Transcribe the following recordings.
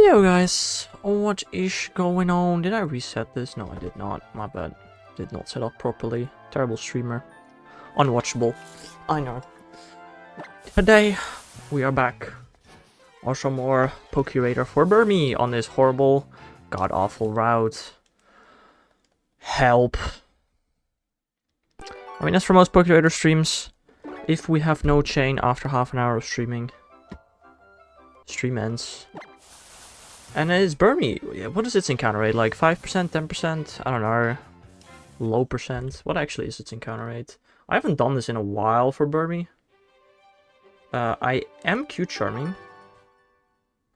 Yo guys, what is going on? Did I reset this? No, I did not. My bad. Did not set up properly. Terrible streamer. Unwatchable. I know. Today, we are back. Also more Pokeradar for Burmy on this horrible, god-awful route. Help. I mean, as for most Pokeradar streams, if we have no chain after half an hour of streaming, stream ends. And it's Burmy. What is its encounter rate? Like 5%, 10%? I don't know. Low percent. What actually is its encounter rate? I haven't done this in a while for Burmy. I am cute charming.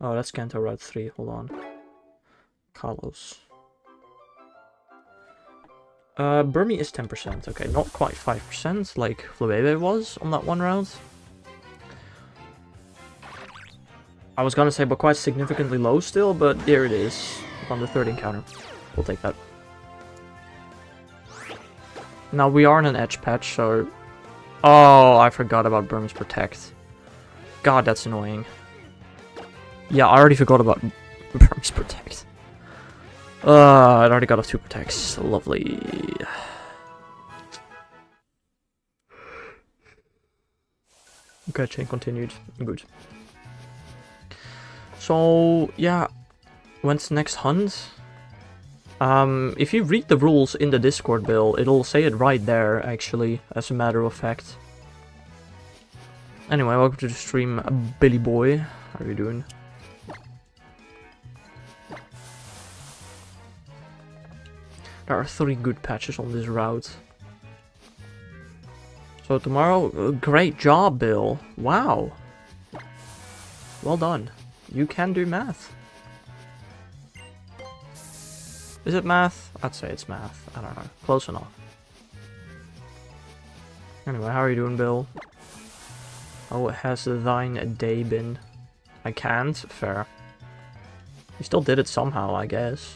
Oh, that's Kanto Route 3. Hold on. Kalos. Burmy is 10%. Okay, not quite 5% like Flabébé was on that one round. I was gonna say, but quite significantly low still, but there it is. On the third encounter. We'll take that. Now, we are in an edge patch, so... Oh, I forgot about Burmy's Protect. God, that's annoying. Yeah, I already forgot about Burmy's Protect. I already got off 2 Protects. Lovely. Okay, chain continued. Good. So, yeah, when's the next hunt? If you read the rules in the Discord, Bill, it'll say it right there, actually, as a matter of fact. Anyway, welcome to the stream, Billy Boy. How are you doing? There are 3 good patches on this route. So tomorrow, great job, Bill. Wow. Well done. You can do math. Is it math? I'd say it's math. I don't know. Close enough. Anyway, how are you doing, Bill? How has thine day been? I can't? Fair. You still did it somehow, I guess.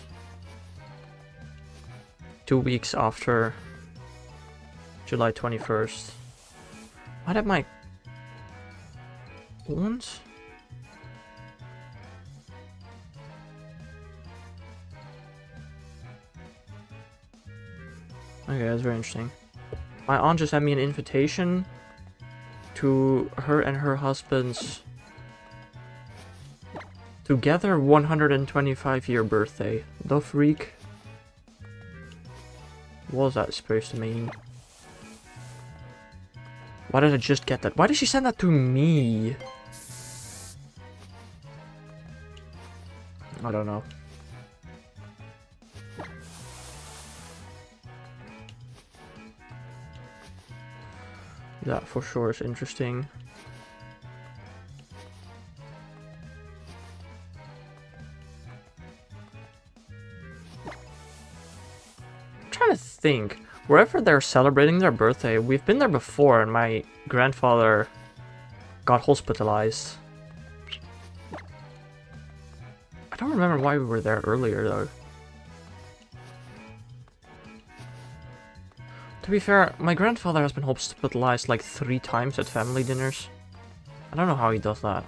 2 weeks after July 21st. Why did my... What? Okay, that's very interesting. My aunt just sent me an invitation to her and her husband's together 125-year birthday. The freak. What was that supposed to mean? Why did I just get that? Why did she send that to me? I don't know. That for sure is interesting. I'm trying to think. Wherever they're celebrating their birthday, we've been there before and my grandfather got hospitalized. I don't remember why we were there earlier though. To be fair, my grandfather has been hospitalized like 3 times at family dinners. I don't know how he does that.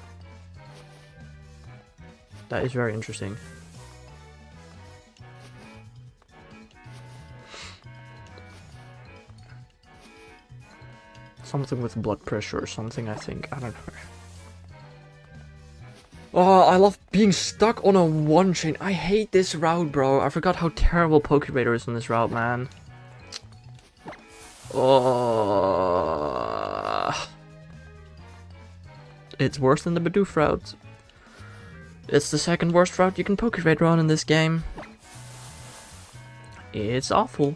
That is very interesting. Something with blood pressure or something, I think. I don't know. Oh, I love being stuck on a 1 chain. I hate this route, bro. I forgot how terrible Pokeradar is on this route, man. Oh, it's worse than the Bidoof route. It's the 2nd worst route you can Pokeradar on in this game. It's awful.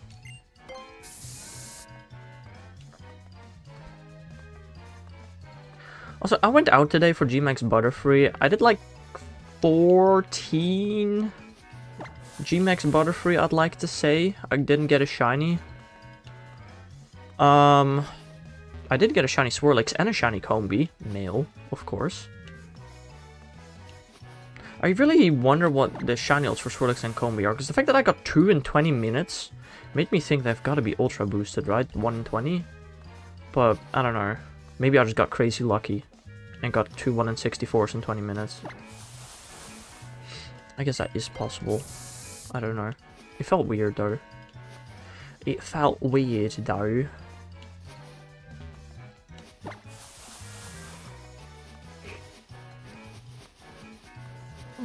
Also, I went out today for G-Max Butterfree. I did like 14 G-Max Butterfree, I'd like to say. I didn't get a shiny. I did get a shiny Swirlix and a shiny Combee. Male, of course. I really wonder what the shiny ults for Swirlix and Combee are, because the fact that I got 2 in 20 minutes made me think they've got to be ultra boosted, right? 1 in 20? But, I don't know. Maybe I just got crazy lucky and got 2 1 in 64s in 20 minutes. I guess that is possible. I don't know. It felt weird though. It felt weird though.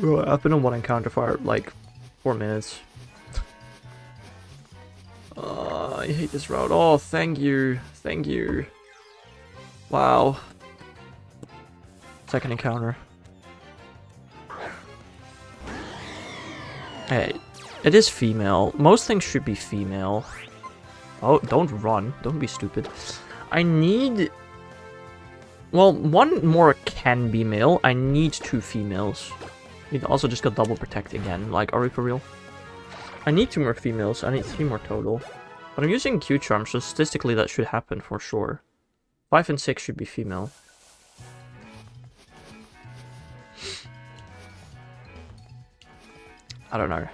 I've been on one encounter for like 4 minutes. I hate this route. Oh, thank you. Thank you. Wow. Second encounter. Hey, it is female. Most things should be female. Oh, don't run. Don't be stupid. I need... Well, one more can be male. I need 2 females. You also just got double protect again. Like, are we for real? I need 2 more females. I need 3 more total. But I'm using Q Charm, so statistically that should happen for sure. 5 and 6 should be female. I don't know.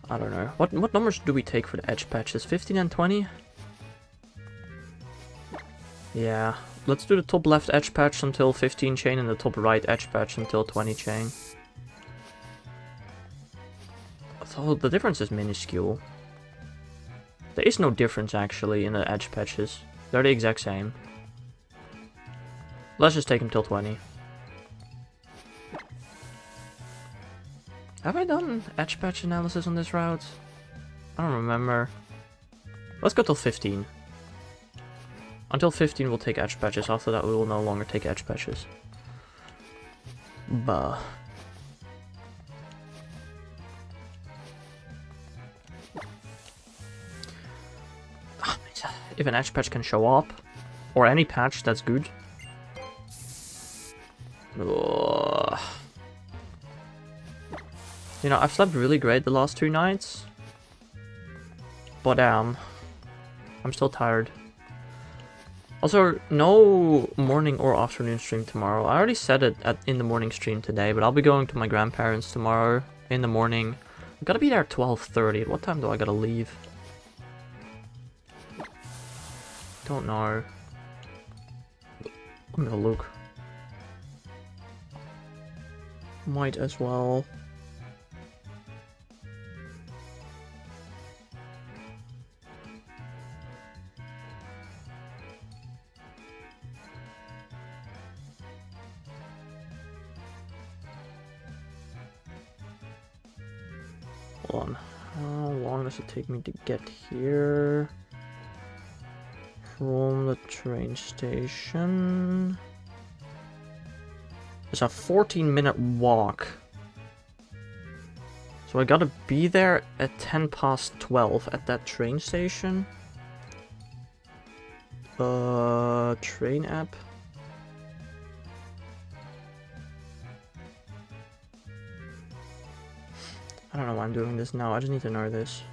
I don't know. What numbers do we take for the edge patches? 15 and 20? Yeah. Let's do the top left edge patch until 15 chain and the top right edge patch until 20 chain. So the difference is minuscule. There is no difference actually in the edge patches. They're the exact same. Let's just take them till 20. Have I done edge patch analysis on this route? I don't remember. Let's go till 15. Until 15 we'll take edge patches. After that we will no longer take edge patches. Bah. If an edge patch can show up, or any patch, that's good. Ugh. You know, I've slept really great the last 2 nights. But I'm still tired. Also, no morning or afternoon stream tomorrow. I already said it in the morning stream today, but I'll be going to my grandparents tomorrow in the morning. I've got to be there at 12:30. What time do I gotta leave? Don't know. I'm gonna look. Might as well. Hold on. How long does it take me to get here? From the train station. It's a 14-minute walk. So I gotta be there at 12 at that train station. Train app. I don't know why I'm doing this now, I just need to know this.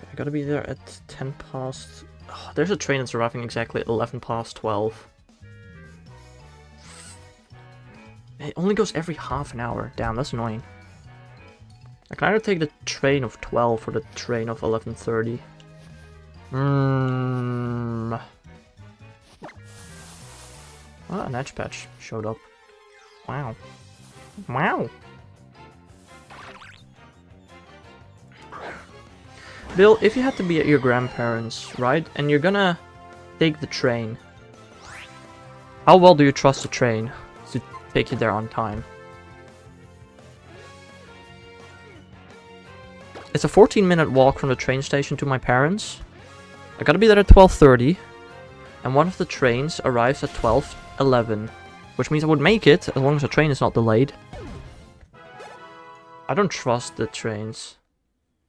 I gotta be there at 10 past... Oh, there's a train that's arriving exactly at 11 past 12. It only goes every half an hour. Damn, that's annoying. I can either take the train of 12 or the train of 11:30. Oh, an edge patch showed up. Wow. Wow. Bill, if you had to be at your grandparents', right, and you're gonna take the train, how well do you trust the train to take you there on time? It's a 14-minute walk from the train station to my parents. I gotta be there at 12:30, and one of the trains arrives at 12:11, which means I would make it as long as the train is not delayed. I don't trust the trains.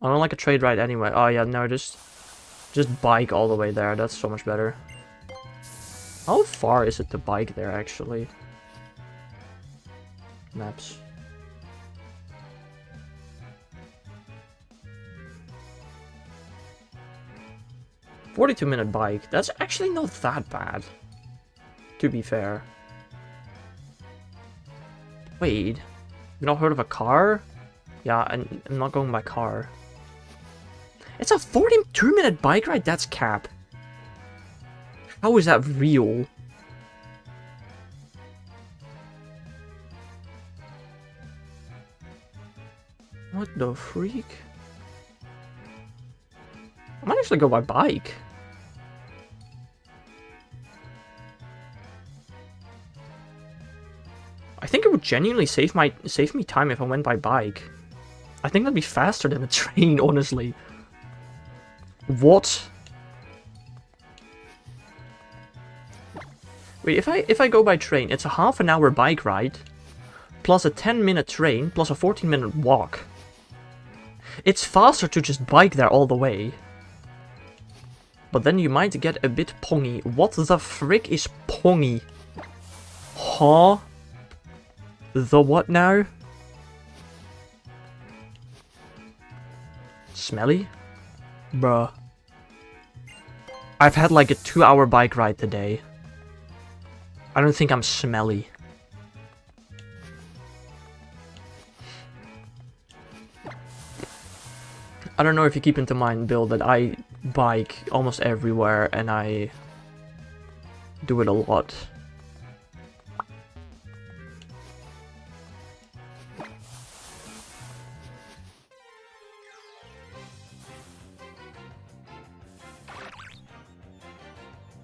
I don't like a trade ride anyway. Oh yeah, no, just bike all the way there. That's so much better. How far is it to bike there, actually? Maps. "42-minute bike." That's actually not that bad, to be fair. Wait, you not heard of a car? Yeah, I'm not going by car. It's a 42-minute bike ride? That's cap. How is that real? What the freak? I might actually go by bike. I think it would genuinely save me time if I went by bike. I think that'd be faster than a train, honestly. What? Wait, if I go by train, it's a half an hour bike ride, plus a 10-minute train, plus a 14-minute walk. It's faster to just bike there all the way. But then you might get a bit pongy. What the frick is pongy? Huh? The what now? Smelly? Bruh. I've had like a 2-hour bike ride today. I don't think I'm smelly. I don't know if you keep into mind, Bill, that I bike almost everywhere and I do it a lot.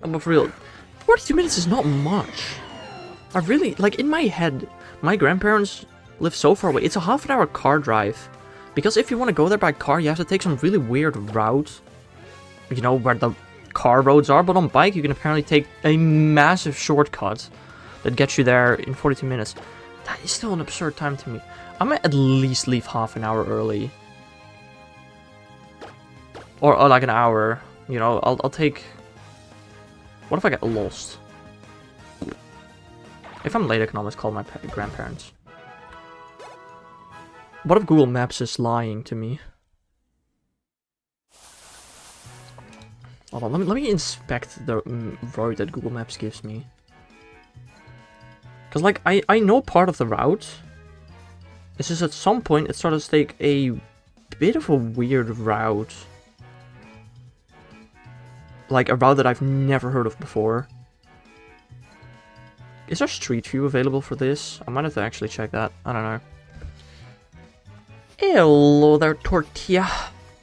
But for real, 42 minutes is not much. I really, like, in my head, my grandparents live so far away. It's a half an hour car drive. Because if you want to go there by car, you have to take some really weird route. You know, where the car roads are. But on bike, you can apparently take a massive shortcut that gets you there in 42 minutes. That is still an absurd time to me. I might at least leave half an hour early. Or like an hour. You know, I'll take... What if I get lost? If I'm late, I can always call my grandparents. What if Google Maps is lying to me? Hold on, let me inspect the road that Google Maps gives me. Because, like, I know part of the route. It's just at some point it started to take a bit of a weird route. Like, a route that I've never heard of before. Is there Street View available for this? I might have to actually check that. I don't know. Hello there, Tortilla.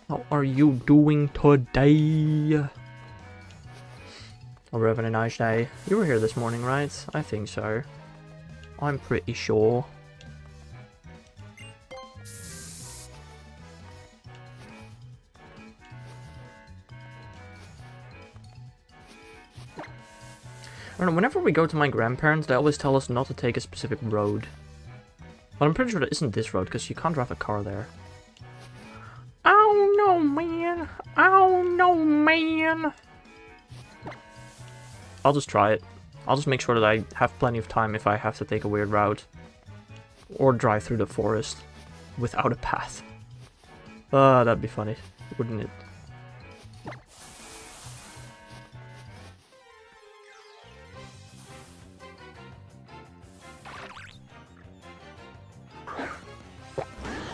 How are you doing today? Hope you're having a nice day. You were here this morning, right? I think so. I'm pretty sure. I don't know, whenever we go to my grandparents, they always tell us not to take a specific road. But I'm pretty sure that isn't this road, because you can't drive a car there. Oh no, man! Oh no, man! I'll just try it. I'll just make sure that I have plenty of time if I have to take a weird route. Or drive through the forest without a path. That'd be funny, wouldn't it?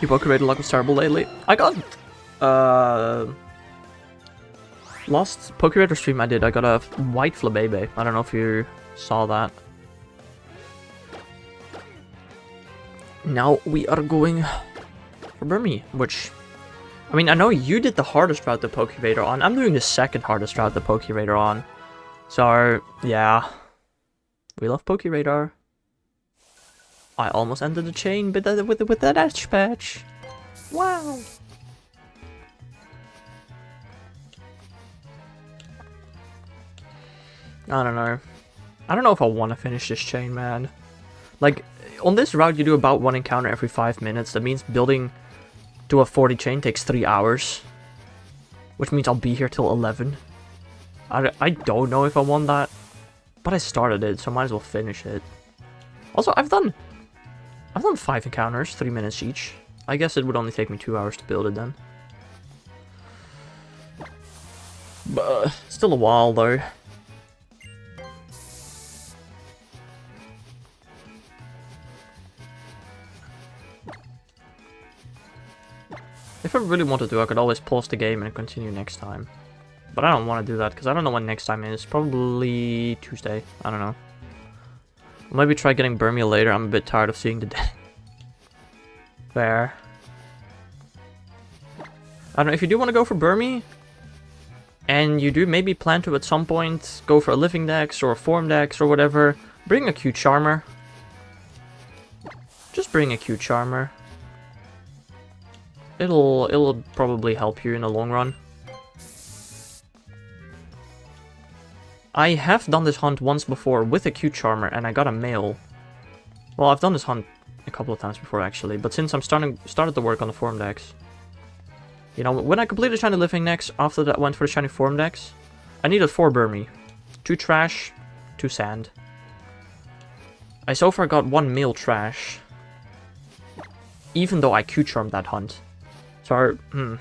Your Pokeradar luck was terrible lately. I got... last Pokeradar stream I did, I got a white Flabébé. I don't know if you saw that. Now we are going for Burmy, which... I mean, I know you did the hardest route to Pokeradar on. I'm doing the second hardest route to Pokeradar on. So, yeah. We love Pokeradar. I almost ended the chain but with that edge patch. Wow. I don't know. I don't know if I want to finish this chain, man. Like, on this route you do about one encounter every 5 minutes. That means building to a 40 chain takes 3 hours. Which means I'll be here till 11. I don't know if I want that. But I started it, so I might as well finish it. Also, I've done 5 encounters, 3 minutes each. I guess it would only take me 2 hours to build it then. But still a while though. If I really wanted to, I could always pause the game and continue next time. But I don't want to do that, because I don't know when next time is. Probably Tuesday. I don't know. I'll maybe try getting Burmy later. I'm a bit tired of seeing the dead. Fair. I don't know, if you do want to go for Burmy, and you do maybe plan to at some point go for a Living Dex or a Form Dex or whatever, bring a cute Charmer. Just bring a cute Charmer. It'll probably help you in the long run. I have done this hunt once before with a cute Charmer and I got a male. Well, I've done this hunt a couple of times before actually, but since I'm started to work on the Form Dex, you know, when I completed Shiny Living Dex, after that went for the Shiny Form Dex, I needed 4 Burmy. 2 Trash, 2 Sand. I so far got 1 male Trash, even though I Q-Charmed that hunt. So,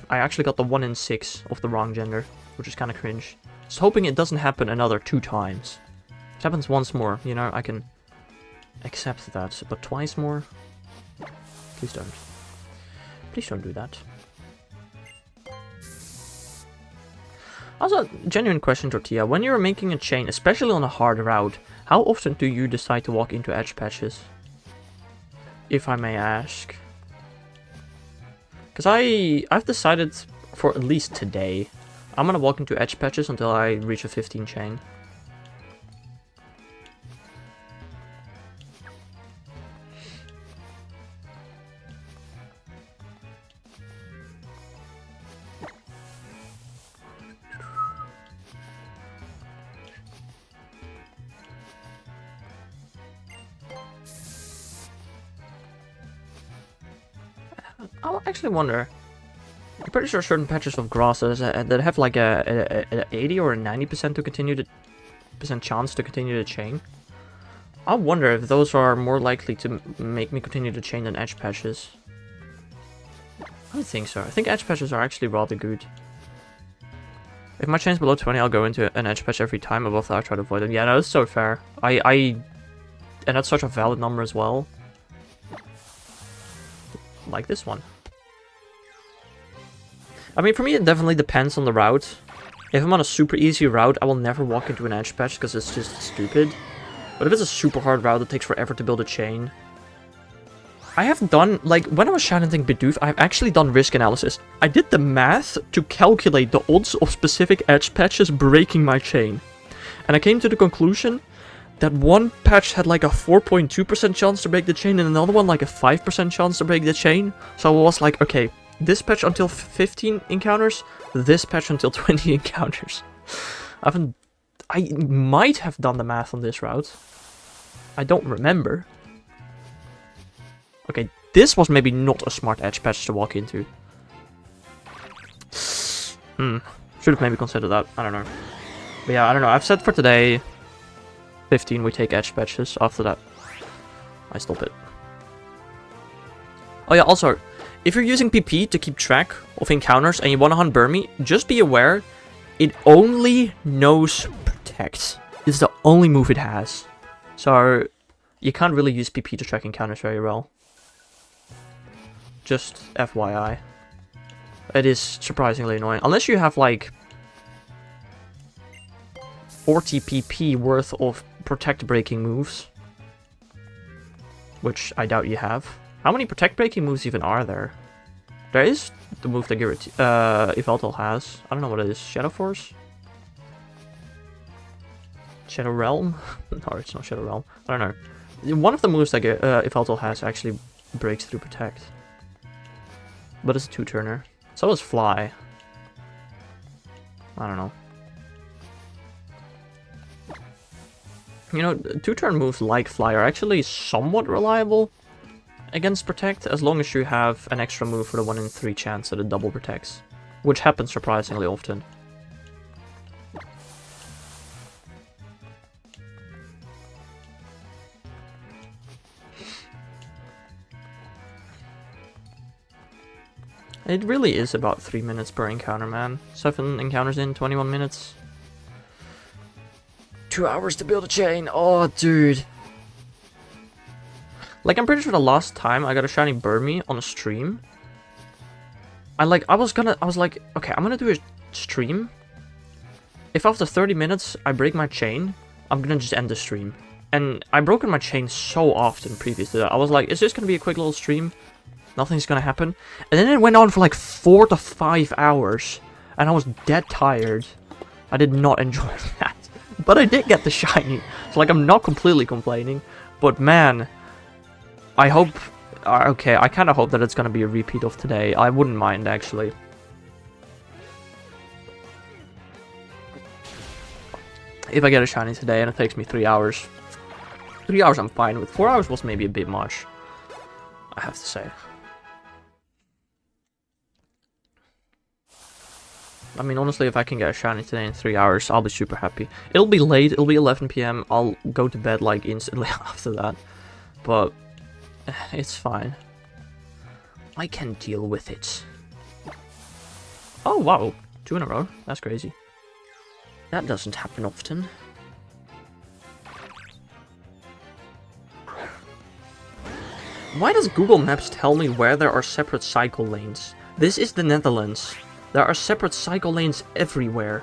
I actually got the 1 in 6 of the wrong gender, which is kind of cringe. Just hoping it doesn't happen another 2 times. If it happens once more, you know, I can accept that, but twice more? Please don't. Please don't do that. Also, genuine question, Tortilla. When you're making a chain, especially on a hard route, how often do you decide to walk into edge patches? If I may ask. Because I've decided for at least today, I'm gonna walk into edge patches until I reach a 15 chain. I actually wonder. I'm pretty sure certain patches of grasses that have like a 80 or a 90% to continue the chance to continue the chain. I wonder if those are more likely to make me continue the chain than edge patches. I don't think so. I think edge patches are actually rather good. If my chain's below 20, I'll go into an edge patch every time. Above that, I try to avoid them. Yeah, no, that's so fair. And that's such a valid number as well. Like this one. I mean, for me, it definitely depends on the route. If I'm on a super easy route, I will never walk into an edge patch because it's just stupid. But if it's a super hard route that takes forever to build a chain, I have done, like, when I was channeling Bidoof, I've actually done risk analysis. I did the math to calculate the odds of specific edge patches breaking my chain. And I came to the conclusion that one patch had like a 4.2% chance to break the chain and another one like a 5% chance to break the chain. So I was like, okay, this patch until 15 encounters, this patch until 20 encounters. I might have done the math on this route. I don't remember. Okay, this was maybe not a smart edge patch to walk into. Should have maybe considered that. I don't know. But yeah, I don't know. I've said for today, 15 we take edge patches. After that, I stop it. Oh yeah, also, if you're using PP to keep track of encounters and you want to hunt Burmy, just be aware, it only knows Protect. It's the only move it has. So, you can't really use PP to track encounters very well. Just FYI. It is surprisingly annoying. Unless you have like 40 PP worth of Protect breaking moves. Which I doubt you have. How many Protect breaking moves even are there? There is the move that Yveltal has. I don't know what it is. Shadow Force? Shadow Realm? No, it's not Shadow Realm. I don't know. One of the moves that Yveltal has actually breaks through Protect. But it's a 2-turner. So does Fly. I don't know. You know, 2-turn moves like Fly are actually somewhat reliable against Protect, as long as you have an extra move for the 1 in 3 chance that it double protects. Which happens surprisingly often. It really is about 3 minutes per encounter, man. 7 encounters in, 21 minutes. 2 hours to build a chain. Oh, dude. Like, I'm pretty sure the last time I got a shiny Burmy on a stream, I was like, okay, I'm gonna do a stream. If after 30 minutes I break my chain, I'm gonna just end the stream. And I've broken my chain so often previous to that. I was like, is this gonna be a quick little stream? Nothing's gonna happen. And then it went on for like 4 to 5 hours. And I was dead tired. I did not enjoy that. But I did get the shiny. So like I'm not completely complaining. But man, I hope... okay, I kind of hope that it's gonna be a repeat of today. I wouldn't mind actually. If I get a shiny today and it takes me 3 hours. 3 hours I'm fine with. 4 hours was maybe a bit much, I have to say. I mean, honestly, if I can get a shiny today in 3 hours, I'll be super happy. It'll be late, it'll be 11 PM. I'll go to bed like instantly after that. But it's fine. I can deal with it. Oh wow, 2 in a row. That's crazy. That doesn't happen often. Why does Google Maps tell me where there are separate cycle lanes? This is the Netherlands. There are separate cycle lanes everywhere.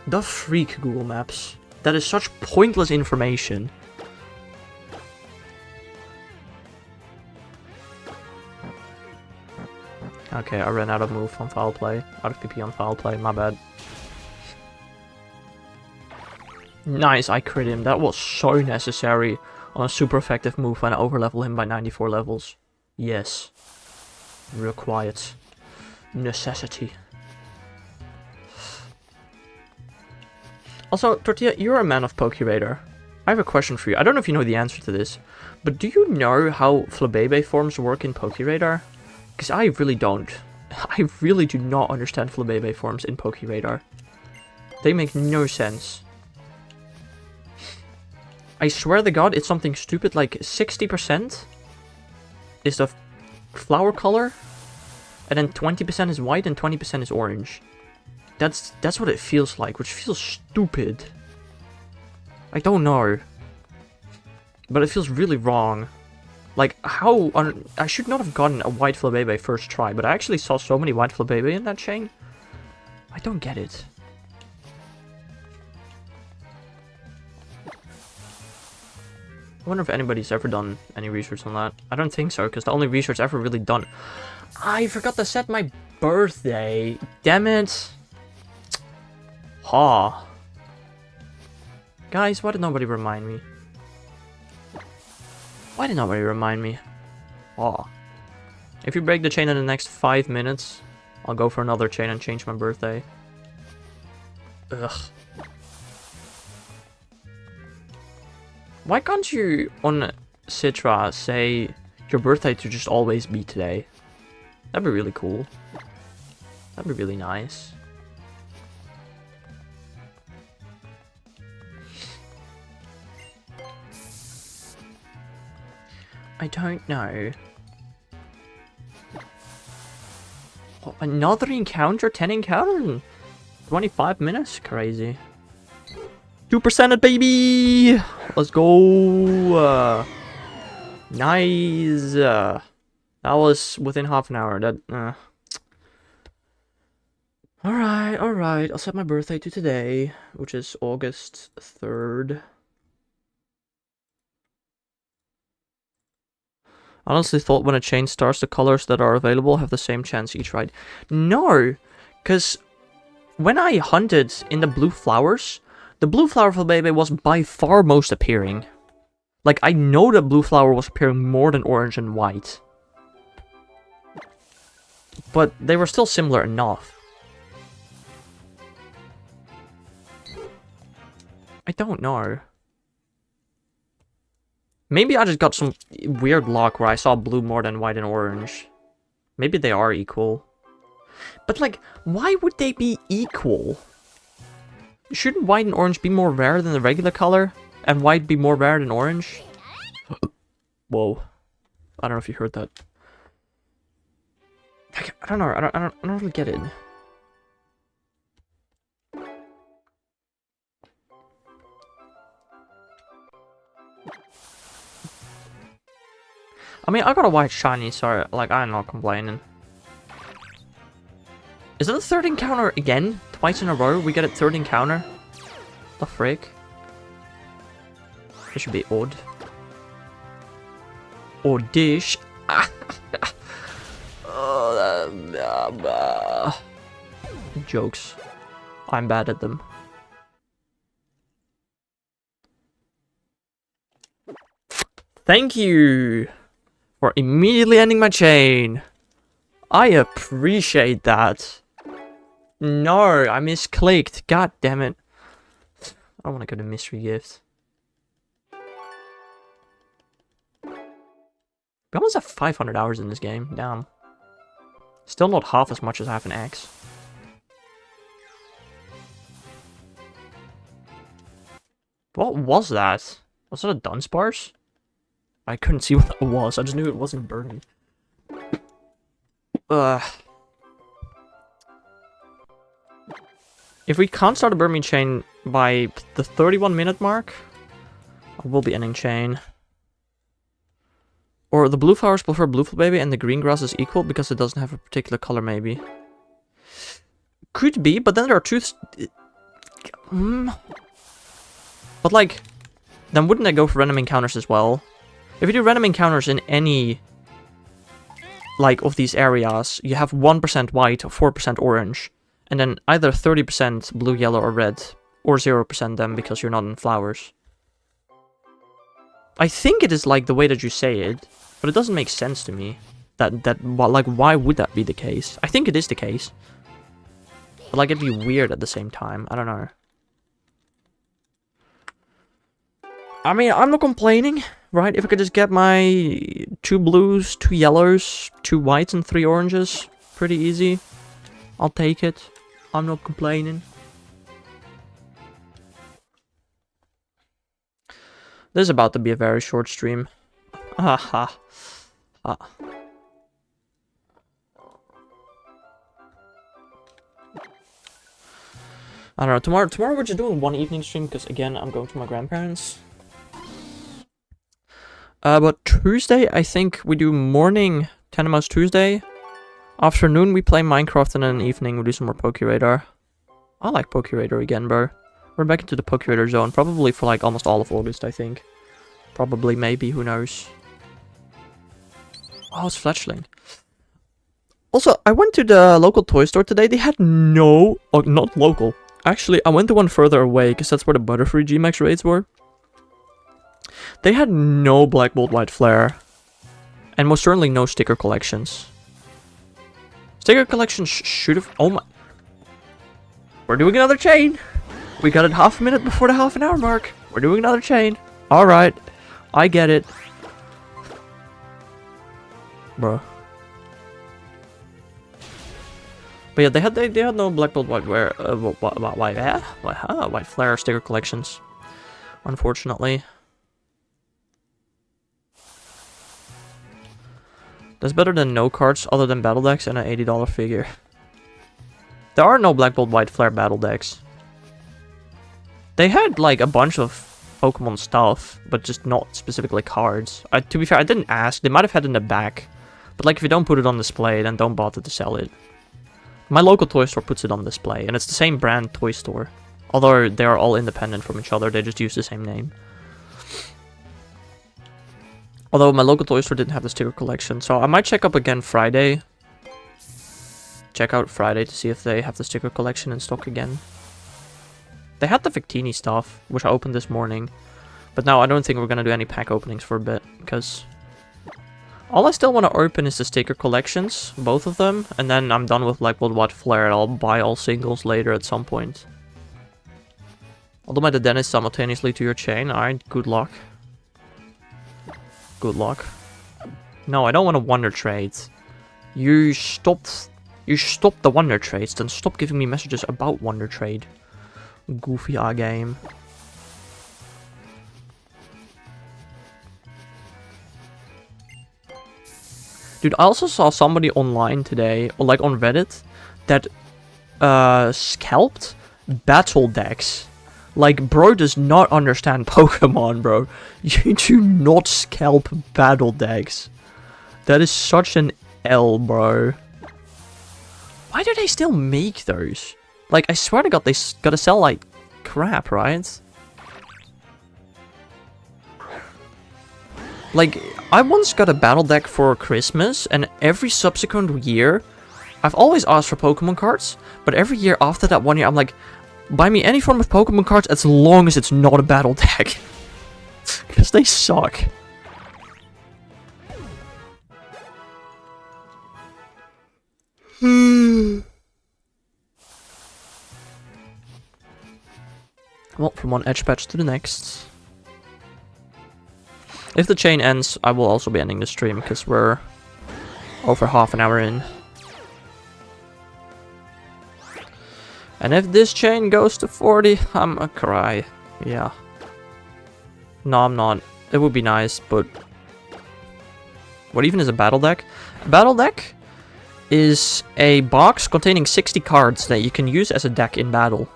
The freak, Google Maps. That is such pointless information. Okay, I ran out of move on foul play. Out of PP on foul play, my bad. Nice, I crit him. That was so necessary on a super effective move when I overlevel him by 94 levels. Yes. Required. Necessity. Also, Tortilla, you're a man of Pokeradar. I have a question for you. I don't know if you know the answer to this, but do you know how Flabébé forms work in Pokeradar? Because I really don't. I really do not understand Flabébé forms in Pokeradar. They make no sense. I swear to God, it's something stupid like 60% is the flower color, and then 20% is white and 20% is orange. That's what it feels like, which feels stupid. I don't know. But it feels really wrong. Like, how... I should not have gotten a white Flabébé first try, but I actually saw so many white Flabébé in that chain. I don't get it. I wonder if anybody's ever done any research on that. I don't think so, because the only research ever really done... I forgot to set my birthday. Damn it. Ha. Guys, why did nobody remind me? Why did nobody remind me? Ha. If you break the chain in the next 5 minutes, I'll go for another chain and change my birthday. Ugh. Why can't you, on Citra, say your birthday to just always be today? That'd be really cool. That'd be really nice. I don't know. Oh, another encounter? 10 encounter in 25 minutes? Crazy. 2% it, baby! Let's go! Nice! That was within half an hour. That, Alright. I'll set my birthday to today, which is August 3rd. I honestly thought when a chain starts, the colors that are available have the same chance each ride. No! Because when I hunted in the blue flowers, the blue flower Flabébé was by far most appearing. Like, I know that blue flower was appearing more than orange and white. But they were still similar enough. I don't know. Maybe I just got some weird luck where I saw blue more than white and orange. Maybe they are equal. But like, why would they be equal? Shouldn't white and orange be more rare than the regular color? And white be more rare than orange? Whoa. I don't know if you heard that. I don't know. I don't really get it. I mean, I got a white shiny, so like I'm not complaining. Is it a third encounter again? Twice in a row we get a third encounter? The frick? This should be odd. Or dish. Jokes. I'm bad at them. Thank you for immediately ending my chain. I appreciate that. No, I misclicked. God damn it. I want to go to mystery gift. We almost have 500 hours in this game. Damn. Still not half as much as I have in X. What was that? Was that a Dunsparce? I couldn't see what that was. I just knew it wasn't Burmy. If we can't start a Burmy chain by the 31-minute mark, I will be ending chain. Or the blue flowers prefer blue baby and the green grass is equal because it doesn't have a particular color, maybe. Could be, but then there are two... But like, then wouldn't I go for random encounters as well? If you do random encounters in any, like, of these areas, you have 1% white or 4% orange. And then either 30% blue, yellow, or red. Or 0% them because you're not in flowers. I think it is like the way that you say it. But it doesn't make sense to me. Like, why would that be the case? I think it is the case. But like, it'd be weird at the same time. I don't know. I mean, I'm not complaining, right? If I could just get my 2 blues, 2 yellows, 2 whites, and 3 oranges. Pretty easy. I'll take it. I'm not complaining. This is about to be a very short stream. Haha. I don't know. Tomorrow we're just doing one evening stream because again I'm going to my grandparents. But Tuesday I think we do morning Tenemos Tuesday. Afternoon we play Minecraft and then evening we do some more Pokeradar. I like Pokeradar again, bro. We're back into the Pokeradar zone probably for like almost all of August, I think. Probably, maybe, who knows. Oh, it's Fletchling. Also, I went to the local toy store today. They had no... Oh, not local. Actually, I went to one further away, because that's where the Butterfree G-Max raids were. They had no Black Bolt White Flare. And most certainly no sticker collections. Sticker collections should have... Oh my... We're doing another chain! We got it half a minute before the half an hour mark. We're doing another chain. Alright. I get it. Bro. But yeah, they had no Black Bolt White Wear, White Flare sticker collections. Unfortunately. That's better than no cards other than battle decks and an $80 figure. There are no Black Bolt White Flare battle decks. They had like a bunch of Pokemon stuff, but just not specifically cards. To be fair, I didn't ask. They might have had it in the back. But like if you don't put it on display, then don't bother to sell it. My local toy store puts it on display, and it's the same brand toy store. Although they are all independent from each other, they just use the same name. Although my local toy store didn't have the sticker collection, so I might check up again Friday. Check out Friday to see if they have the sticker collection in stock again. They had the Victini stuff, which I opened this morning. But now I don't think we're gonna do any pack openings for a bit, because... all I still want to open is the sticker collections, both of them, and then I'm done with Black Bolt White Flare and I'll buy all singles later at some point. I'll do my Dennis simultaneously to your chain, alright, good luck. Good luck. No, I don't want to Wonder Trades. You stopped the Wonder Trades, then stop giving me messages about Wonder Trade. Goofy game. Dude, I also saw somebody online today, or like on Reddit, that scalped battle decks. Like, bro does not understand Pokemon, bro. You do not scalp battle decks. That is such an L, bro. Why do they still make those? Like, I swear to God, they gotta sell like crap, right? Like, I once got a battle deck for Christmas, and every subsequent year, I've always asked for Pokemon cards, but every year after that 1 year, I'm like, buy me any form of Pokemon cards as long as it's not a battle deck. Because they suck. Well, from one edge patch to the next. If the chain ends, I will also be ending the stream, because we're over half an hour in. And if this chain goes to 40, I'm gonna cry. Yeah. No, I'm not. It would be nice, but... What even is a battle deck? A battle deck is a box containing 60 cards that you can use as a deck in battle.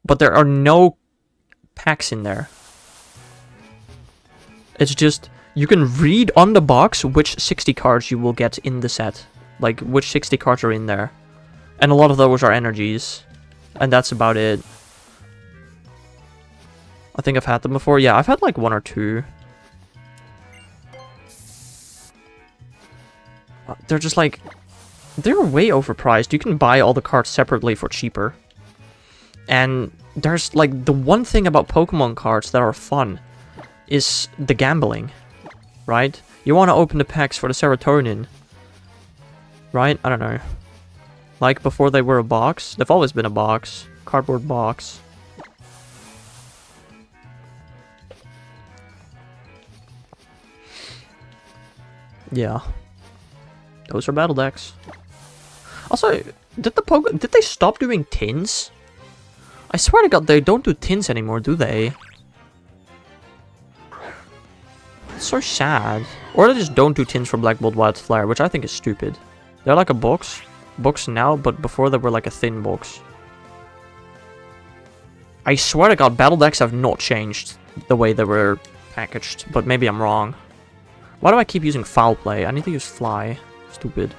But there are no packs in there. It's just, you can read on the box which 60 cards you will get in the set. Like, which 60 cards are in there. And a lot of those are energies. And that's about it. I think I've had them before. Yeah, I've had like 1 or 2. They're just like... They're way overpriced. You can buy all the cards separately for cheaper. And there's like... The one thing about Pokemon cards that are fun is the gambling. Right? You want to open the packs for the serotonin. Right? I don't know. Like before they were a box. They've always been a box. Cardboard box. Yeah. Those are battle decks. Also, did they stop doing tins? I swear to God, they don't do tins anymore, do they? It's so sad. Or they just don't do tins for Black Bolt Wild Flare, which I think is stupid. They're like a box now, but before they were like a thin box. I swear to God, battle decks have not changed the way they were packaged, but maybe I'm wrong. Why do I keep using Foul Play? I need to use Fly. Stupid.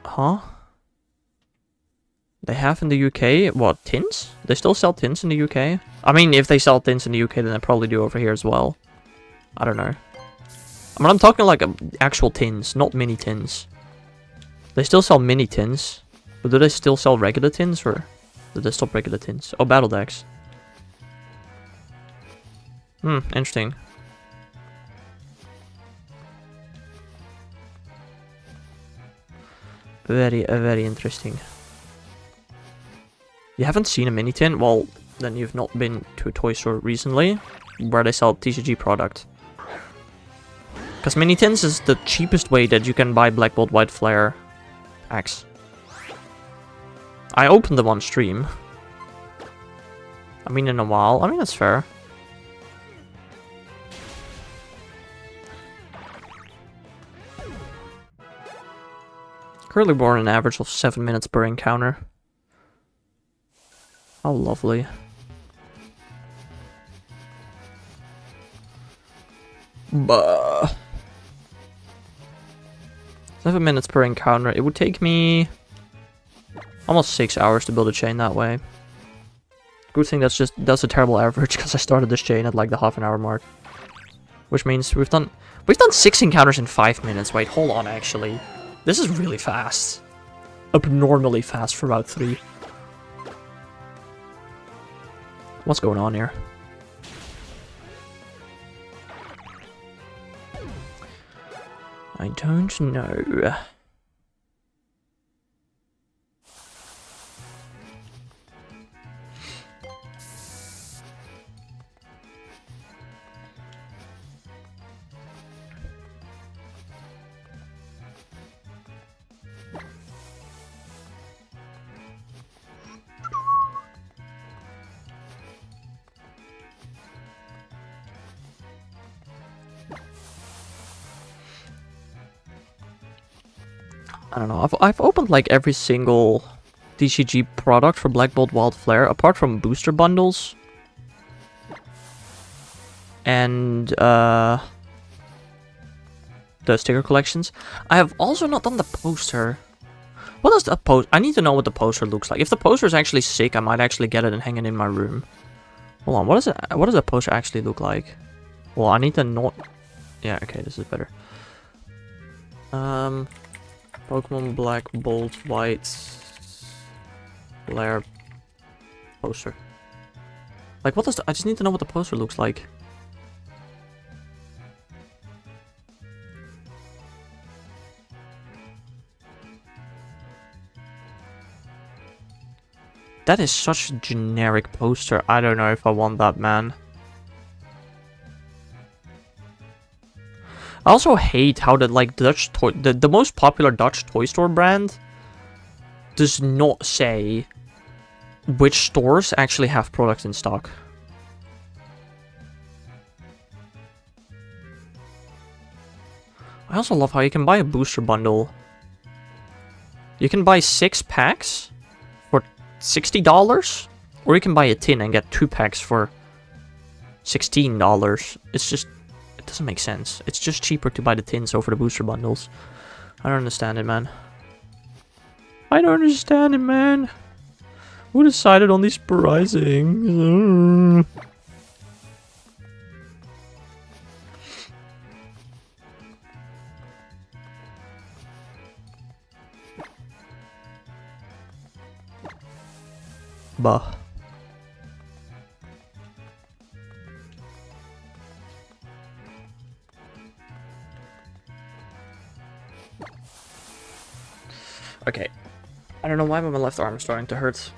Huh? They have in the UK, what, tins? They still sell tins in the UK? I mean, if they sell tins in the UK, then they probably do over here as well. I don't know. I mean, I'm talking like actual tins, not mini tins. They still sell mini tins. But do they still sell regular tins, or did they stop regular tins? Oh, battle decks. Interesting. Very interesting. You haven't seen a mini tin? Well, then you've not been to a toy store recently, where they sell TCG product. Because mini tins is the cheapest way that you can buy Black Bolt White Flare packs. I opened them on stream. I mean, in a while. I mean, that's fair. Currently born an average of 7 minutes per encounter. How lovely. Bah. 7 minutes per encounter. It would take me almost 6 hours to build a chain that way. Good thing that's a terrible average, because I started this chain at like the half an hour mark. Which means we've done 6 encounters in 5 minutes. Wait, hold on, actually. This is really fast. Abnormally fast for Route 3. What's going on here? I don't know. I don't know, I've opened like every single TCG product for Black Bolt Wild Flare, apart from booster bundles. And, the sticker collections. I have also not done the poster. What does the poster... I need to know what the poster looks like. If the poster is actually sick, I might actually get it and hang it in my room. Hold on, what does a poster actually look like? Well, I need to not... Yeah, okay, this is better. Pokemon Black, Bolt, White, Flare, poster. Like, what does I just need to know what the poster looks like. That is such a generic poster. I don't know if I want that, man. I also hate how the Dutch toy, the most popular Dutch toy store brand does not say which stores actually have products in stock. I also love how you can buy a booster bundle. You can buy 6 packs for $60, or you can buy a tin and get 2 packs for $16. It's just, it doesn't make sense. It's just cheaper to buy the tins over the booster bundles. I don't understand it, man. I don't understand it, man. Who decided on these pricing? Bah. Okay. I don't know why, but my left arm is starting to hurt.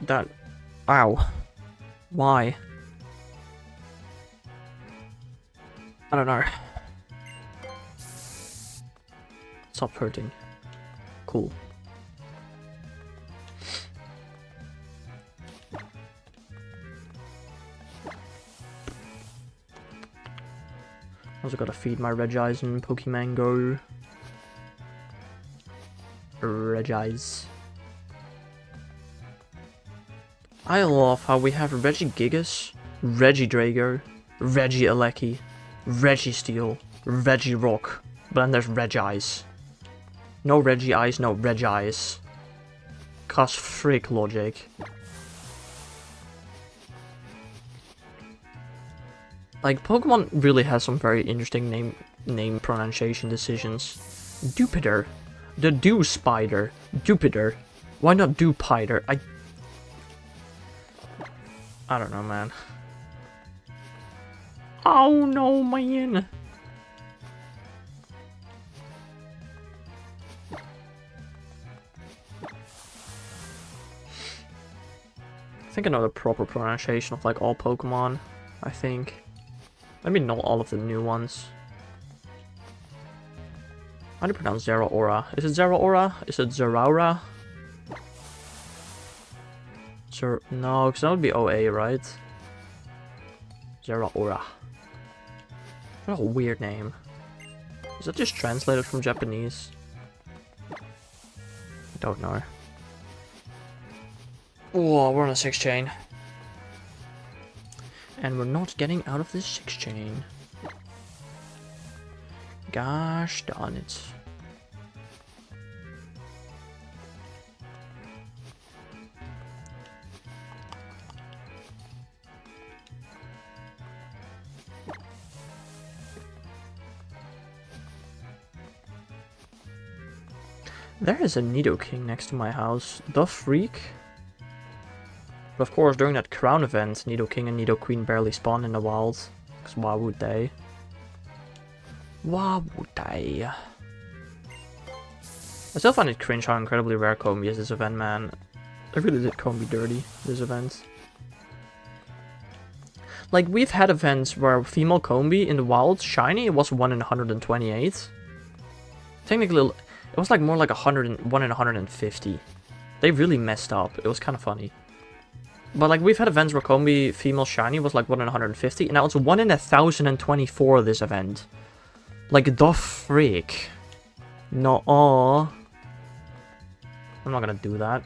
That... Ow. Why? I don't know. Stop hurting. Cool. Also gotta feed my Regis and Pokemon Go. Regis. I love how we have Regigigas, Regidrago, Regieleki, Registeel, Regirock, but then there's Regis. No Regis, no Regis. Cause frick logic. Like, Pokemon really has some very interesting name pronunciation decisions. Dupider. The Dew Spider. Dupider. Why not Dupider? I don't know, man. Oh no, man. I think I know the proper pronunciation of like all Pokemon. I think. Maybe not all of the new ones. How do you pronounce Zeraora? Is it Zeraora? Is it Zeraora? No, because that would be OA, right? Zeraora. What a weird name. Is that just translated from Japanese? I don't know. Oh, we're on a 6 chain. And we're not getting out of this 6 chain. Gosh darn it. There is a Nidoking next to my house. The freak. But of course, during that crown event, Nidoking and Nidoqueen barely spawned in the wild. Because why would they? Why would they? I still find it cringe how incredibly rare Combi is this event, man. I really did Combi dirty, this event. Like, we've had events where female Combi in the wild, shiny, it was 1 in 128. Technically, it was like more like 1 in 150. They really messed up. It was kind of funny. But like, we've had events where Combi female shiny was like 1 in 150, and now it's 1 in 1024 this event. Like, the freak. No, I'm not gonna do that.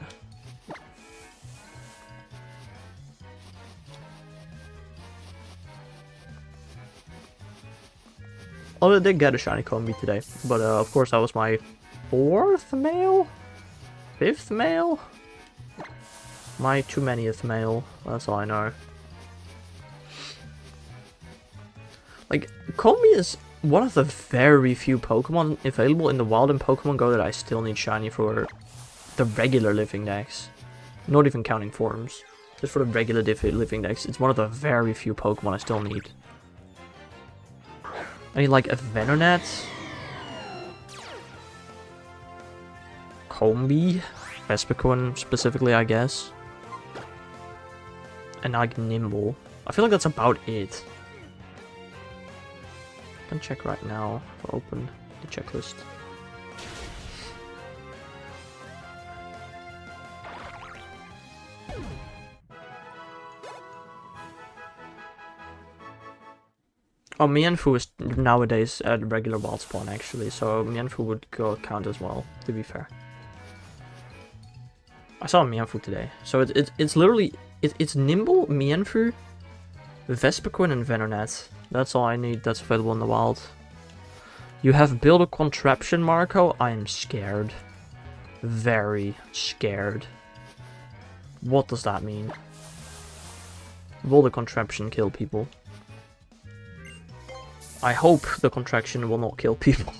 Although I did get a shiny Combi today, but of course that was my 4th male? 5th male? My too manyth male, that's all I know. Like, Combi is one of the very few Pokemon available in the wild in Pokemon Go that I still need shiny for the regular living dex. Not even counting forms. Just for the regular living dex. It's one of the very few Pokemon I still need. I need like a Venonat. Combi. Vespiquen specifically, I guess. And like Nimble. I feel like that's about it. I can check right now if I open the checklist. Oh, Mienfoo is nowadays at regular wild spawn actually, so Mienfoo would count as well, to be fair. I saw Mienfoo today, so it's literally it's Nimble, Mienfoo, Vespiquen, and Venonat. That's all I need that's available in the wild. You have built a contraption, Marco? I am scared. Very scared. What does that mean? Will the contraption kill people? I hope the contraption will not kill people.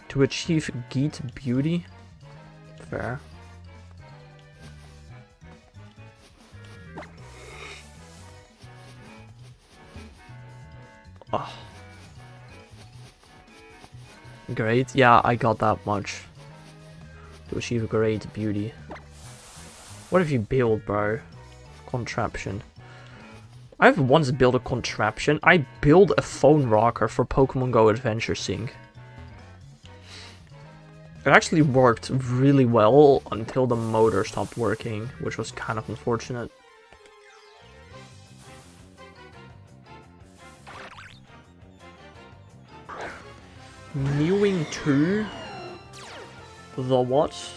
To achieve Geet Beauty? Fair. Oh. Great. Yeah, I got that much. To achieve a great beauty. What have you built, bro? Contraption. I've once built a contraption. I built a phone rocker for Pokemon Go Adventure Sync. It actually worked really well until the motor stopped working, which was kind of unfortunate. Mewing 2? The what?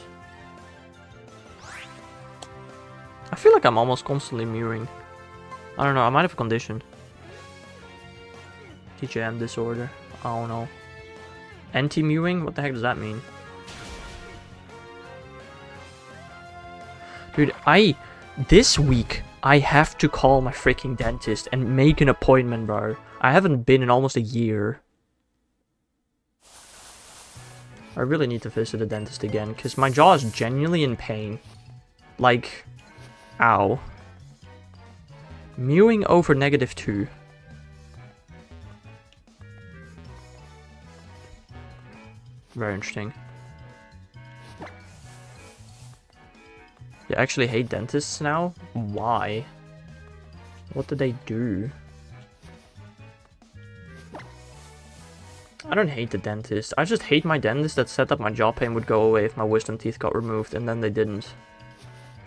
I feel like I'm almost constantly mewing. I don't know, I might have a condition. TJM disorder. I don't know. Anti-mewing? What the heck does that mean? Dude, this week, I have to call my freaking dentist and make an appointment, bro. I haven't been in almost a year. I really need to visit a dentist again, because my jaw is genuinely in pain. Like, ow. Mewing over -2. Very interesting. You actually hate dentists now? Why? What did they do? I don't hate the dentist. I just hate my dentist that said that my jaw pain would go away if my wisdom teeth got removed, and then they didn't.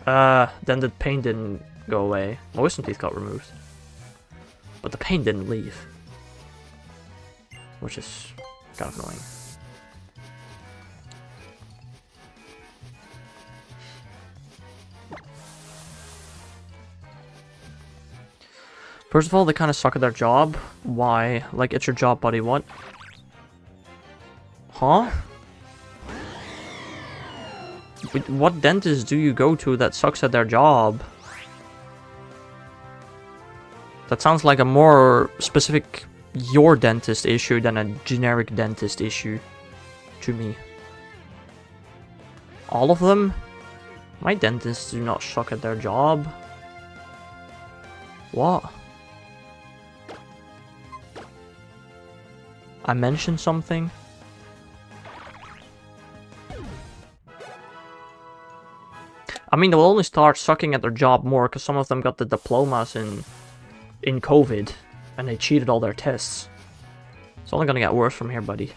Then the pain didn't go away. My wisdom teeth got removed. But the pain didn't leave. Which is kind of annoying. First of all, they kind of suck at their job. Why? Like, it's your job, buddy. What? Huh? What dentist do you go to that sucks at their job? That sounds like a more specific your dentist issue than a generic dentist issue to me. All of them? My dentists do not suck at their job. What? I mentioned something? I mean, they'll only start sucking at their job more because some of them got the diplomas in COVID and they cheated all their tests. It's only gonna get worse from here, buddy.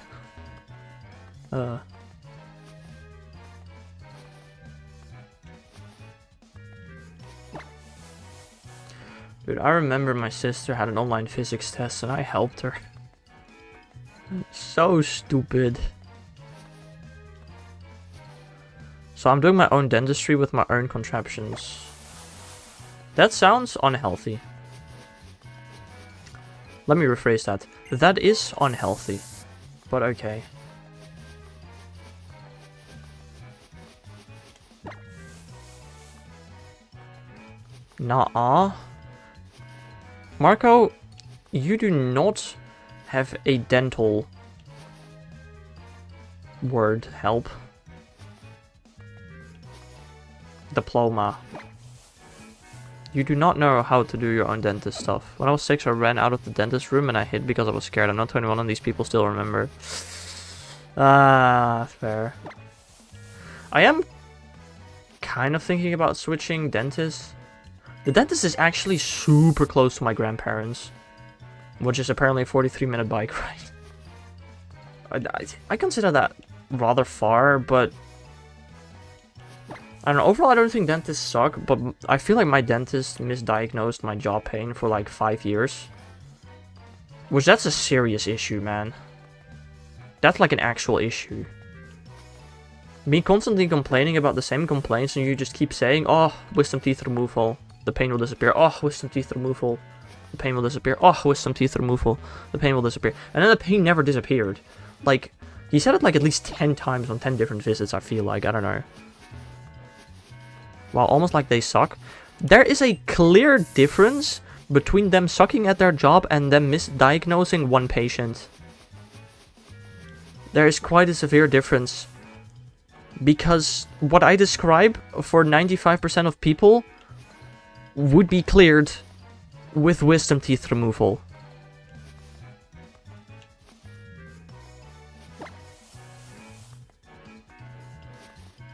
Dude, I remember my sister had an online physics test and I helped her. So stupid. So I'm doing my own dentistry with my own contraptions. That sounds unhealthy. Let me rephrase that. That is unhealthy. But okay. Nuh-uh. Marco, you do not have a dental word. Help. Diploma. You do not know how to do your own dentist stuff. When I was 6, I ran out of the dentist room and I hid because I was scared. I'm not 21 and these people still remember. Ah, fair. I am kind of thinking about switching dentists. The dentist is actually super close to my grandparents, which is apparently a 43-minute bike ride. I consider that rather far, but I don't know, overall I don't think dentists suck, but I feel like my dentist misdiagnosed my jaw pain for like 5 years. Which, that's a serious issue, man. That's like an actual issue. Me constantly complaining about the same complaints and you just keep saying, oh, wisdom teeth removal, the pain will disappear. Oh, wisdom teeth removal, the pain will disappear. Oh, wisdom teeth removal, the pain will disappear. And then the pain never disappeared. Like, he said it like at least 10 times on 10 different visits, I feel like. I don't know. Well, almost like they suck. There is a clear difference between them sucking at their job and them misdiagnosing one patient. There is quite a severe difference. Because what I describe for 95% of people would be cleared with wisdom teeth removal.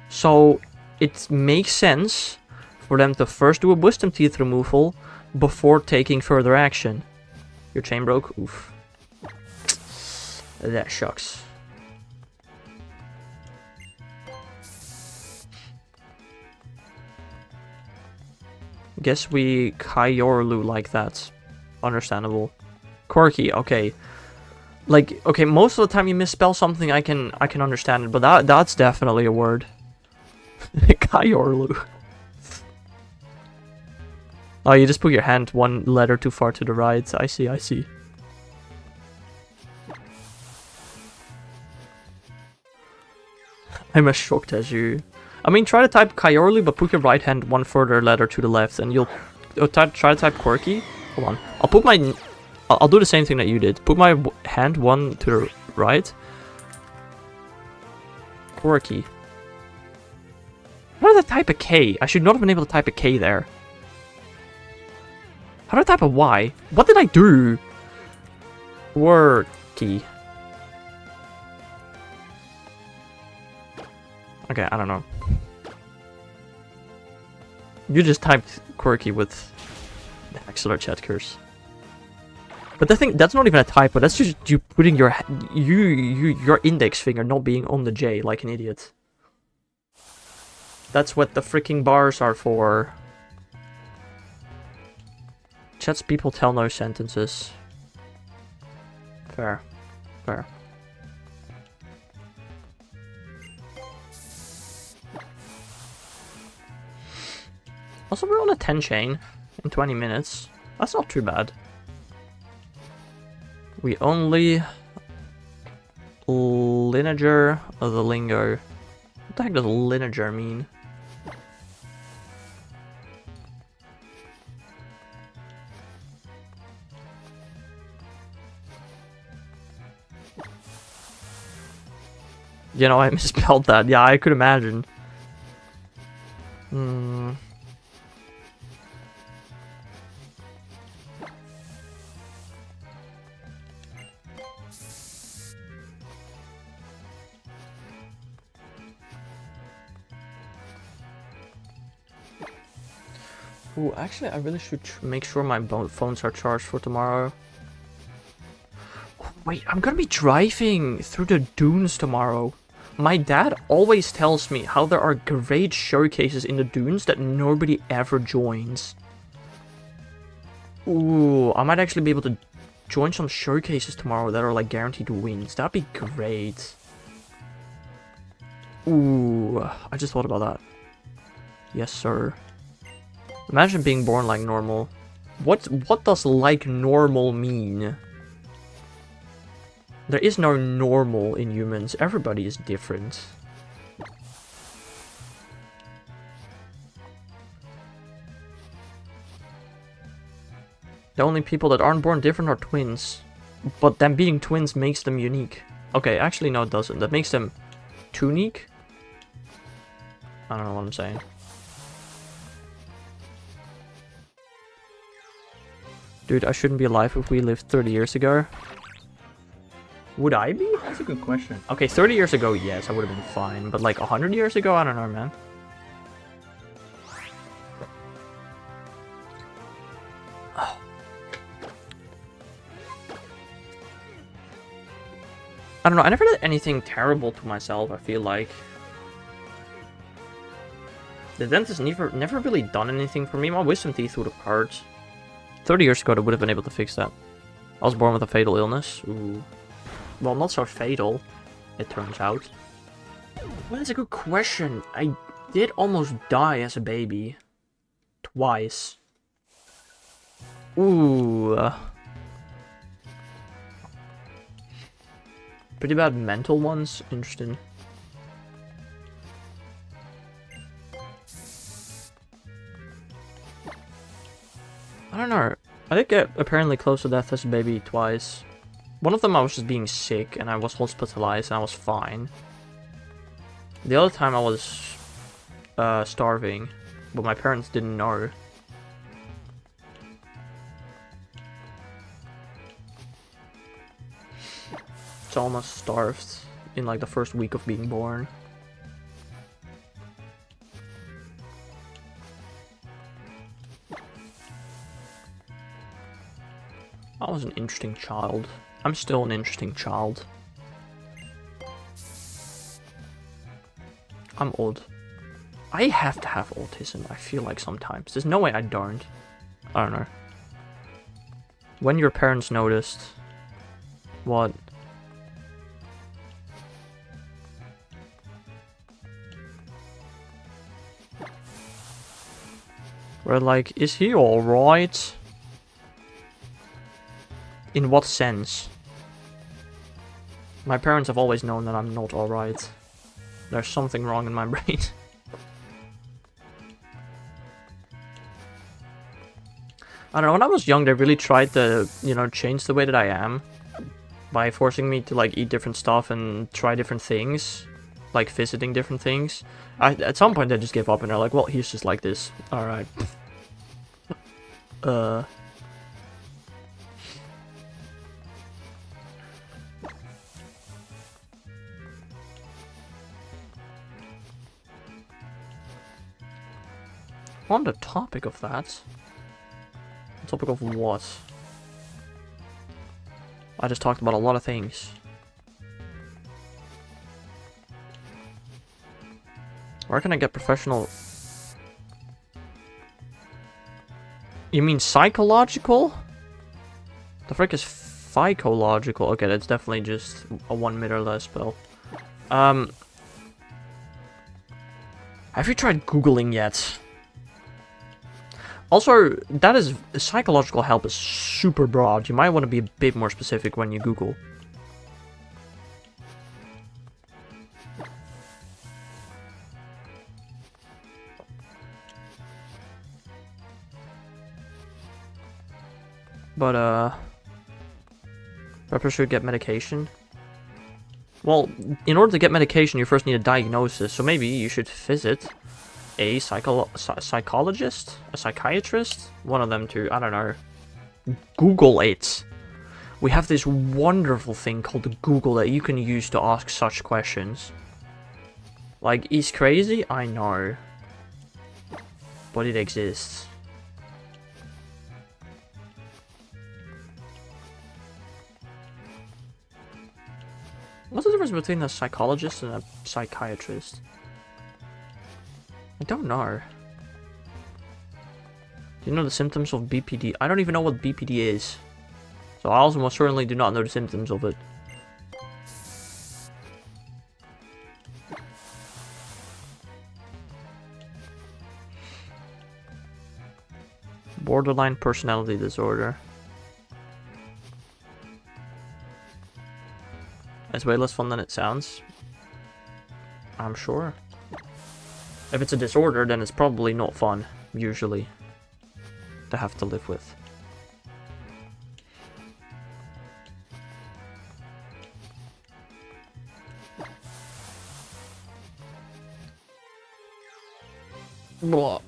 So it makes sense for them to first do a wisdom teeth removal before taking further action. Your chain broke? Oof. That shucks. Guess we Kyorlu like that. Understandable. Quirky, okay. Like, okay, most of the time you misspell something, I can understand it, but that's definitely a word. Kyorlu. Oh, you just put your hand one letter too far to the right. I see, I see. I'm as shocked as you. I mean, try to type Kyorlu, but put your right hand one further letter to the left, and you'll... try to type quirky. Hold on. I'll put my... I'll do the same thing that you did. Put my hand one to the right. Quirky. How did I type a K? I should not have been able to type a K there. How did I type a Y? What did I do? Quirky. Okay, I don't know. You just typed quirky with the Axelar chat curse. But the thing, that's not even a typo. That's just you putting your index finger not being on the J like an idiot. That's what the freaking bars are for. Chats people tell no sentences. Fair. Fair. Also, we're on a 10 chain in 20 minutes. That's not too bad. We only lineager of the lingo. What the heck does lineager mean? You know, I misspelled that. Yeah, I could imagine. Ooh, actually, I really should make sure my phones are charged for tomorrow. Oh, wait, I'm gonna be driving through the dunes tomorrow. My dad always tells me how there are great showcases in the dunes that nobody ever joins. Ooh, I might actually be able to join some showcases tomorrow that are like guaranteed wins. That'd be great. Ooh, I just thought about that. Yes, sir. Imagine being born like normal. What does like normal mean? There is no normal in humans. Everybody is different. The only people that aren't born different are twins. But them being twins makes them unique. Okay, actually no it doesn't. That makes them too-unique? I don't know what I'm saying. Dude, I shouldn't be alive if we lived 30 years ago. Would I be? That's a good question. Okay, 30 years ago, yes, I would have been fine. But like 100 years ago, I don't know, man. I don't know, I never did anything terrible to myself, I feel like. The dentist never really done anything for me. My wisdom teeth would have hurt. 30 years ago, they would have been able to fix that. I was born with a fatal illness. Ooh. Well, not so fatal, it turns out. Well, that's a good question. I did almost die as a baby. Twice. Ooh. Pretty bad mental ones. Interesting. I don't know. I did get apparently close to death as a baby twice. One of them I was just being sick and I was hospitalized and I was fine. The other time I was starving, but my parents didn't know. So I almost starved in like the first week of being born. I was an interesting child. I'm still an interesting child. I'm old. I have to have autism, I feel like sometimes. There's no way I don't. I don't know. When your parents noticed... What? We're like, is he alright? In what sense? My parents have always known that I'm not alright. There's something wrong in my brain. I don't know, when I was young they really tried to, you know, change the way that I am. By forcing me to like eat different stuff and try different things. Like visiting different things. At some point they just gave up and they're like, well, he's just like this. Alright. On the topic of that... The topic of what? I just talked about a lot of things. Where can I get professional... You mean psychological? The frick is psychological? Okay, that's definitely just a 1 meter less spell. Have you tried Googling yet? Also, that is... Psychological help is super broad. You might want to be a bit more specific when you Google. But, Pepper should get medication. Well, in order to get medication, you first need a diagnosis, so maybe you should visit a psychologist? A psychiatrist? One of them two, I don't know. Google it. We have this wonderful thing called Google that you can use to ask such questions. Like, he's crazy? I know. But it exists. What's the difference between a psychologist and a psychiatrist? I don't know. Do you know the symptoms of BPD? I don't even know what BPD is. So I also most certainly do not know the symptoms of it. Borderline personality disorder. It's way less fun than it sounds. I'm sure. If it's a disorder, then it's probably not fun, usually, to have to live with. Blah.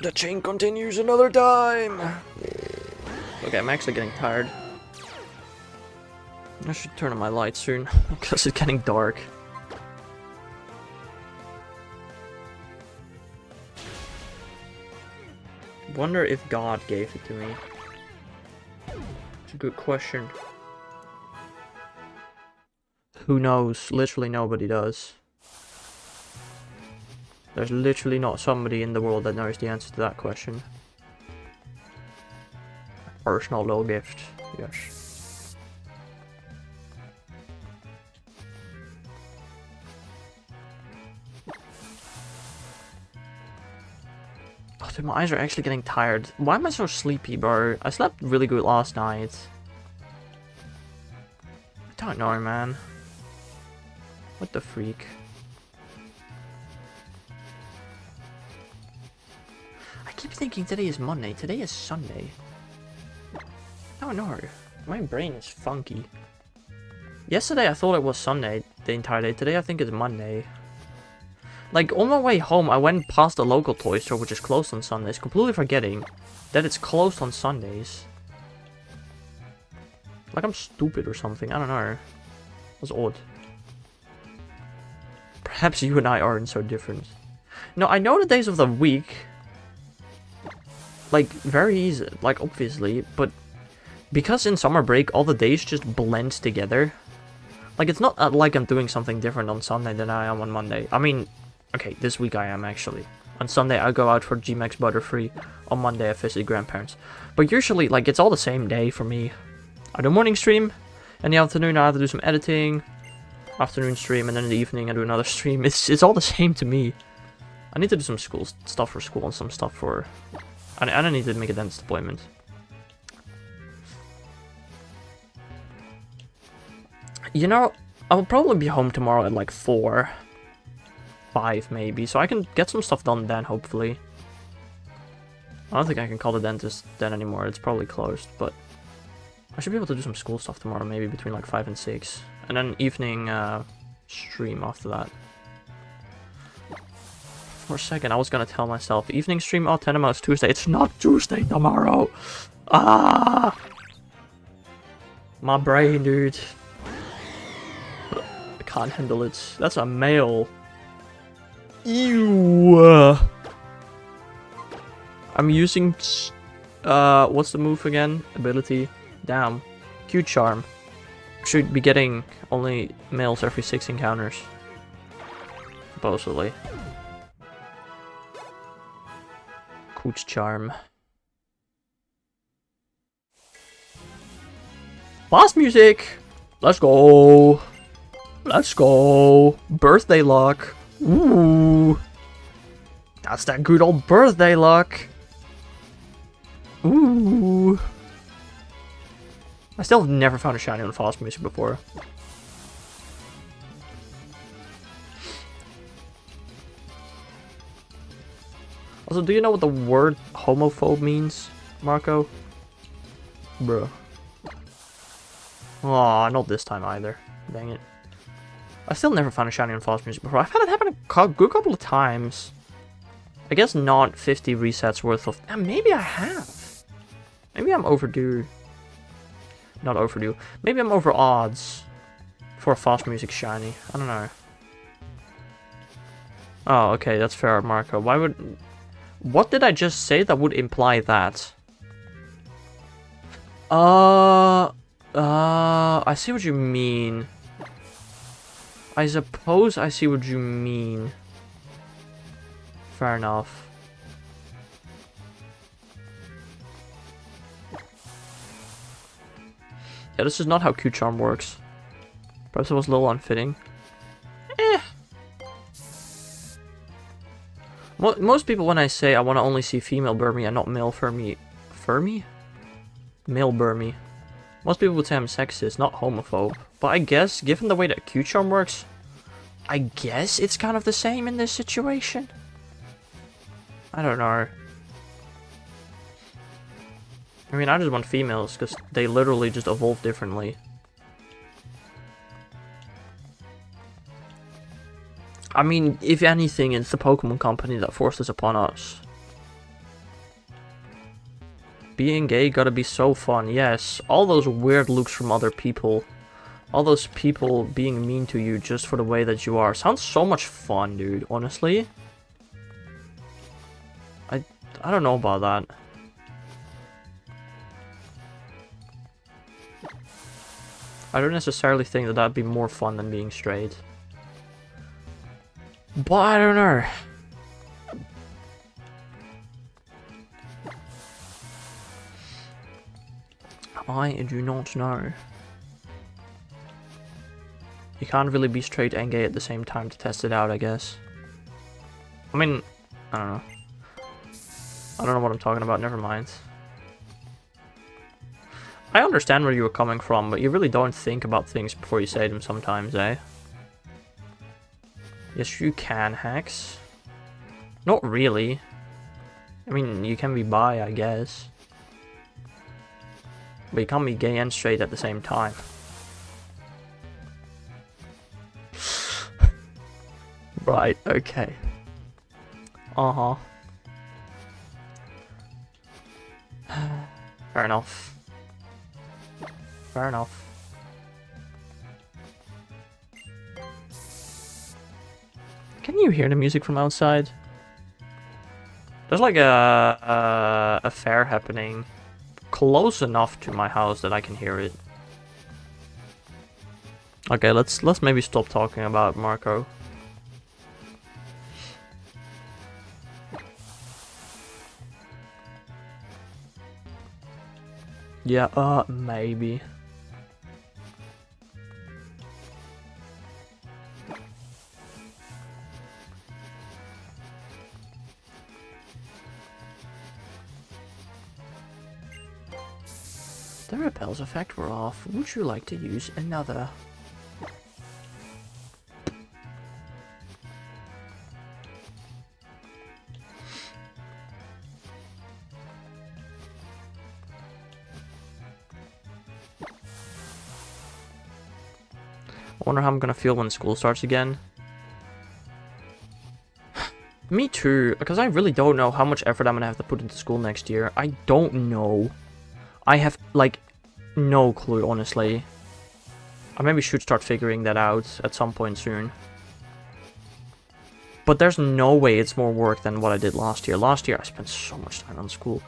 The chain continues another time! Okay, I'm actually getting tired. I should turn on my light soon, because it's getting dark. Wonder if God gave it to me. It's a good question. Who knows? Literally nobody does. There's literally not somebody in the world that knows the answer to that question. Personal little gift, yes. Oh, dude, my eyes are actually getting tired. Why am I so sleepy, bro? I slept really good last night. I don't know, man. What the freak? I keep thinking today is Monday. Today is Sunday. I don't know. My brain is funky. Yesterday I thought it was Sunday the entire day. Today I think it's Monday. Like, on my way home I went past the local toy store, which is closed on Sundays, completely forgetting that it's closed on Sundays. Like I'm stupid or something. I don't know. That's odd. Perhaps you and I aren't so different. No, I know the days of the week. Like, very easy. Like, obviously. But because in summer break, all the days just blend together. Like, it's not like I'm doing something different on Sunday than I am on Monday. I mean, okay, this week I am, actually. On Sunday, I go out for GMAX Butterfree. On Monday, I visit grandparents. But usually, like, it's all the same day for me. I do morning stream. In the afternoon, I have to do some editing. Afternoon stream, and then in the evening, I do another stream. It's all the same to me. I need to do some school stuff for school and some stuff for... And I need to make a dentist appointment. You know, I'll probably be home tomorrow at like 4. 5 maybe, so I can get some stuff done then, hopefully. I don't think I can call the dentist then anymore, it's probably closed, but... I should be able to do some school stuff tomorrow, maybe between like 5 and 6. And then evening stream after that. For a second, I was gonna tell myself, evening stream, oh, Tenema, Tuesday. It's not Tuesday tomorrow! Ah! My brain, dude. I can't handle it. That's a male. Ew! I'm using... what's the move again? Ability. Damn. Cute Charm. Should be getting only males every 6 encounters. Supposedly. Cute Charm. Boss music! Let's go! Let's go! Birthday luck! Ooh! That's that good old birthday luck! Ooh! I still have never found a shiny on Fast Music before. Also, do you know what the word homophobe means, Marco? Bruh. Aw, not this time either. Dang it. I still never found a shiny on Fast Music before. I've had it happen a good couple of times. I guess not 50 resets worth of... maybe I have. Maybe I'm overdue. Not overdue. Maybe I'm over odds for a Fast Music shiny. I don't know. Oh, okay, that's fair, Marco. Why would... What did I just say that would imply that? I see what you mean. I suppose I see what you mean. Fair enough. Yeah, this is not how Q-Charm works. Perhaps it was a little unfitting. Eh. Most people, when I say I want to only see female Burmy and not male Fermi... Fermi? Male Burmy. Most people would say I'm sexist, not homophobe. But I guess, given the way that Q-Charm works, I guess it's kind of the same in this situation. I don't know. I mean, I just want females, because they literally just evolve differently. I mean, if anything, it's the Pokemon Company that forced this upon us. Being gay gotta be so fun, yes. All those weird looks from other people. All those people being mean to you just for the way that you are. Sounds so much fun, dude, honestly. I don't know about that. I don't necessarily think that that'd be more fun than being straight. But I don't know. I do not know. You can't really be straight and gay at the same time to test it out, I guess. I mean, I don't know. I don't know what I'm talking about, never mind. I understand where you were coming from, but you really don't think about things before you say them sometimes, eh? Yes, you can, Hex. Not really. I mean, you can be bi, I guess. But you can't be gay and straight at the same time. Right, okay. Uh-huh. Fair enough. Fair enough. Can you hear the music from outside? There's like a fair happening close enough to my house that I can hear it. Okay, let's maybe stop talking about Marco. Yeah, maybe. The repels effect were off. Would you like to use another? I wonder how I'm gonna feel when school starts again. Me too, because I really don't know how much effort I'm gonna have to put into school next year. I don't know. I have, like, no clue, honestly. I maybe should start figuring that out at some point soon. But there's no way it's more work than what I did last year. Last year I spent so much time on school.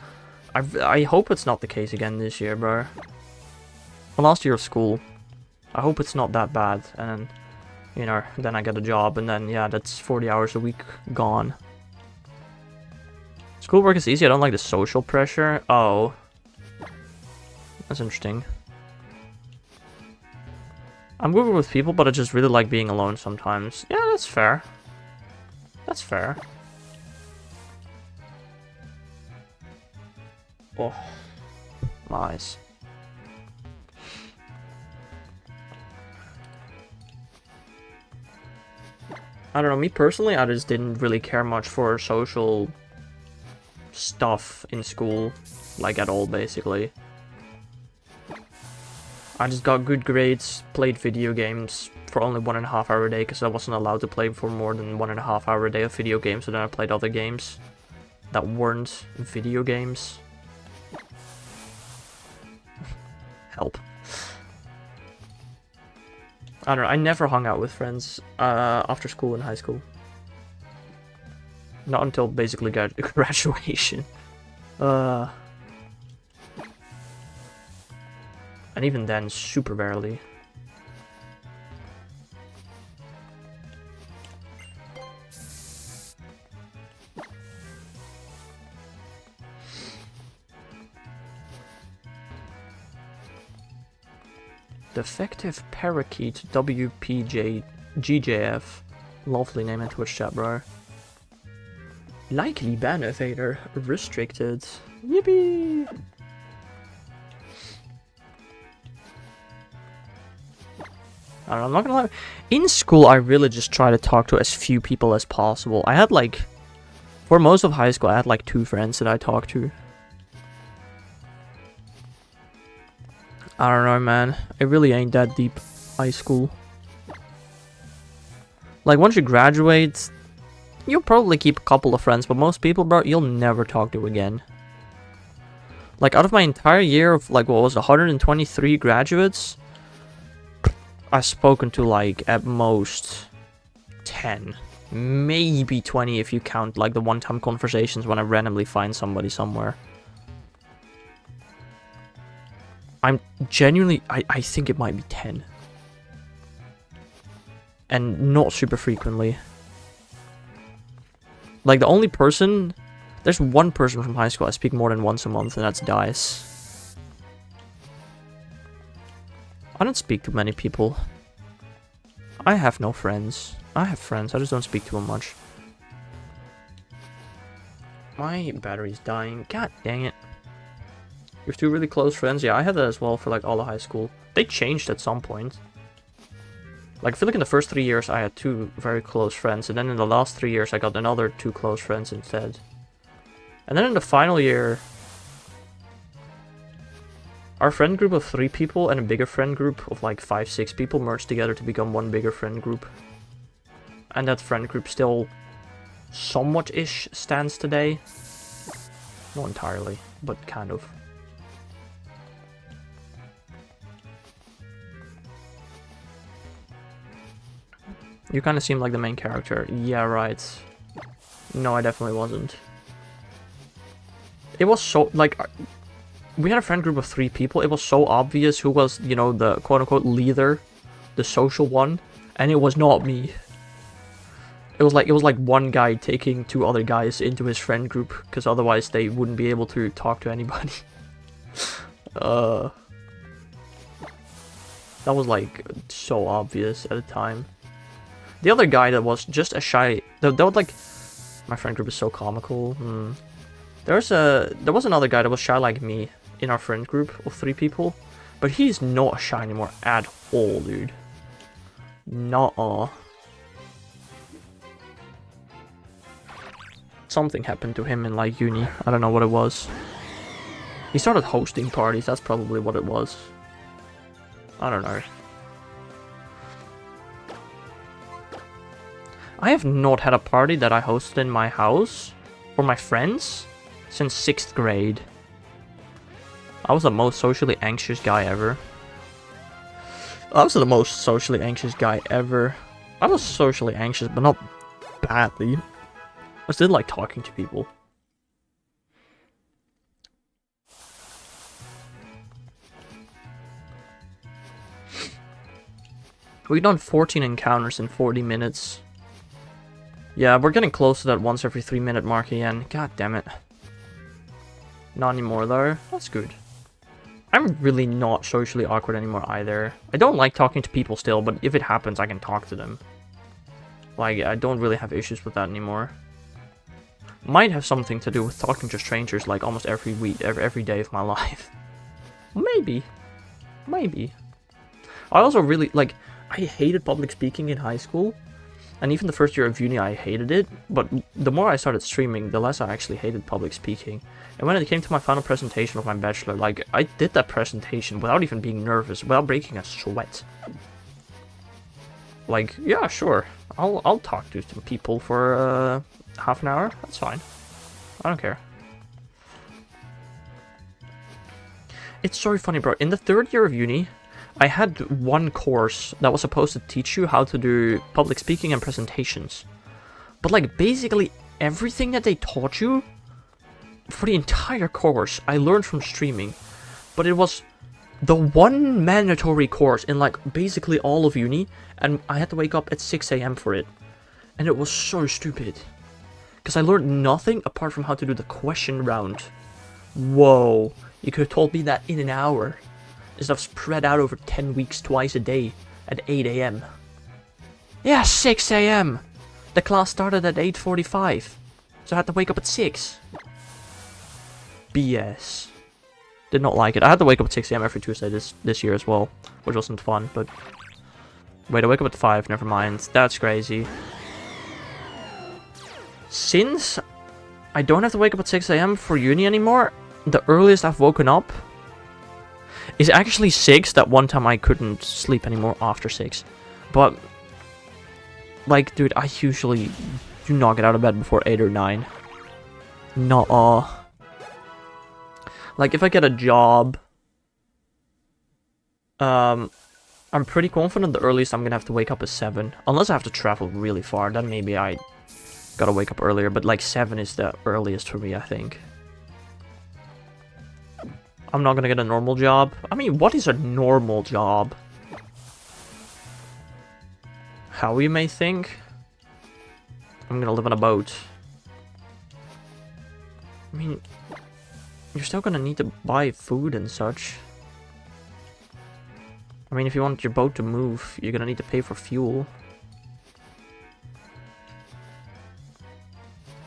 I hope it's not the case again this year, bro. Well, last year of school. I hope it's not that bad, and, you know, then I get a job, and then, yeah, that's 40 hours a week gone. Schoolwork is easy, I don't like the social pressure. Oh. That's interesting. I'm good with people, but I just really like being alone sometimes. Yeah, that's fair. That's fair. Oh. My eyes. I don't know, me personally, I just didn't really care much for social stuff in school, like at all, basically. I just got good grades, played video games for only 1.5 hours a day, because I wasn't allowed to play for more than 1.5 hours a day of video games, so then I played other games that weren't video games. Help. I don't know, I never hung out with friends after school in high school. Not until basically graduation. And even then, super rarely. Defective Parakeet WPJGJF. Lovely name in Twitch chat, bro. Likely ban evader. Restricted. Yippee! I don't know, I'm not gonna lie. In school, I really just try to talk to as few people as possible. I had like, for most of high school, I had like 2 friends that I talked to. I don't know, man. It really ain't that deep, high school. Like, once you graduate, you'll probably keep a couple of friends, but most people, bro, you'll never talk to again. Like, out of my entire year of, like, what was it, 123 graduates, I've spoken to, like, at most 10. Maybe 20 if you count, like, the one-time conversations when I randomly find somebody somewhere. I'm genuinely... I think it might be 10. And not super frequently. Like, the only person... There's one person from high school I speak more than once a month, and that's Dice. I don't speak to many people. I have no friends. I have friends, I just don't speak to them much. My battery's dying. God dang it. You have two really close friends? Yeah, I had that as well for like all of high school. They changed at some point. Like, I feel like in the first 3 years I had two very close friends, and then in the last 3 years I got another two close friends instead. And then in the final year, our friend group of 3 people and a bigger friend group of like 5-6 people merged together to become one bigger friend group. And that friend group still somewhat-ish stands today. Not entirely, but kind of. You kind of seem like the main character. Yeah, right. No, I definitely wasn't. It was so, like, we had a friend group of 3 people. It was so obvious who was, you know, the quote-unquote leader, the social one, and it was not me. It was like one guy taking 2 other guys into his friend group, because otherwise they wouldn't be able to talk to anybody. That was, like, so obvious at the time. The other guy that was just a shy... That was, like... My friend group is so comical. There was another guy that was shy like me in our friend group of 3 people. But he's not shy anymore at all, dude. Nuh-uh. Something happened to him in, like, uni. I don't know what it was. He started hosting parties. That's probably what it was. I don't know. I have not had a party that I hosted in my house for my friends since 6th grade. I was the most socially anxious guy ever. I was socially anxious, but not badly. I still like talking to people. We've done 14 encounters in 40 minutes. Yeah, we're getting close to that once every 3-minute mark again. God damn it. Not anymore though. That's good. I'm really not socially awkward anymore either. I don't like talking to people still, but if it happens, I can talk to them. Like, I don't really have issues with that anymore. Might have something to do with talking to strangers like almost every week, every day of my life. Maybe. Maybe. I also really, like, I hated public speaking in high school. And even the first year of uni, I hated it. But the more I started streaming, the less I actually hated public speaking. And when it came to my final presentation of my bachelor, like, I did that presentation without even being nervous, without breaking a sweat. Like, yeah, sure. I'll talk to some people for half an hour. That's fine. I don't care. It's so funny, bro. In the 3rd year of uni, I had one course that was supposed to teach you how to do public speaking and presentations. But, like, basically everything that they taught you for the entire course, I learned from streaming. But it was the one mandatory course in, like, basically all of uni, and I had to wake up at 6 AM for it. And it was so stupid. Because I learned nothing apart from how to do the question round. Whoa, you could have told me that in an hour. Instead of spread out over 10 weeks twice a day at 8 AM. Yeah, 6 AM! The class started at 8:45, so I had to wake up at 6. BS. Did not like it. I had to wake up at 6 AM every Tuesday this year as well, which wasn't fun, but... Wait, I wake up at 5, never mind. That's crazy. Since I don't have to wake up at 6 AM for uni anymore, the earliest I've woken up is actually 6. That one time I couldn't sleep anymore after 6. But Like, dude, I usually do not get out of bed before 8 or 9. Nuh-uh. Like, if I get a job, I'm pretty confident the earliest I'm gonna have to wake up is 7. Unless I have to travel really far, then maybe I gotta wake up earlier. But, like, 7 is the earliest for me, I think. I'm not gonna get a normal job. I mean, what is a normal job? How you may think? I'm gonna live on a boat. I mean, you're still gonna need to buy food and such. I mean, if you want your boat to move, you're gonna need to pay for fuel.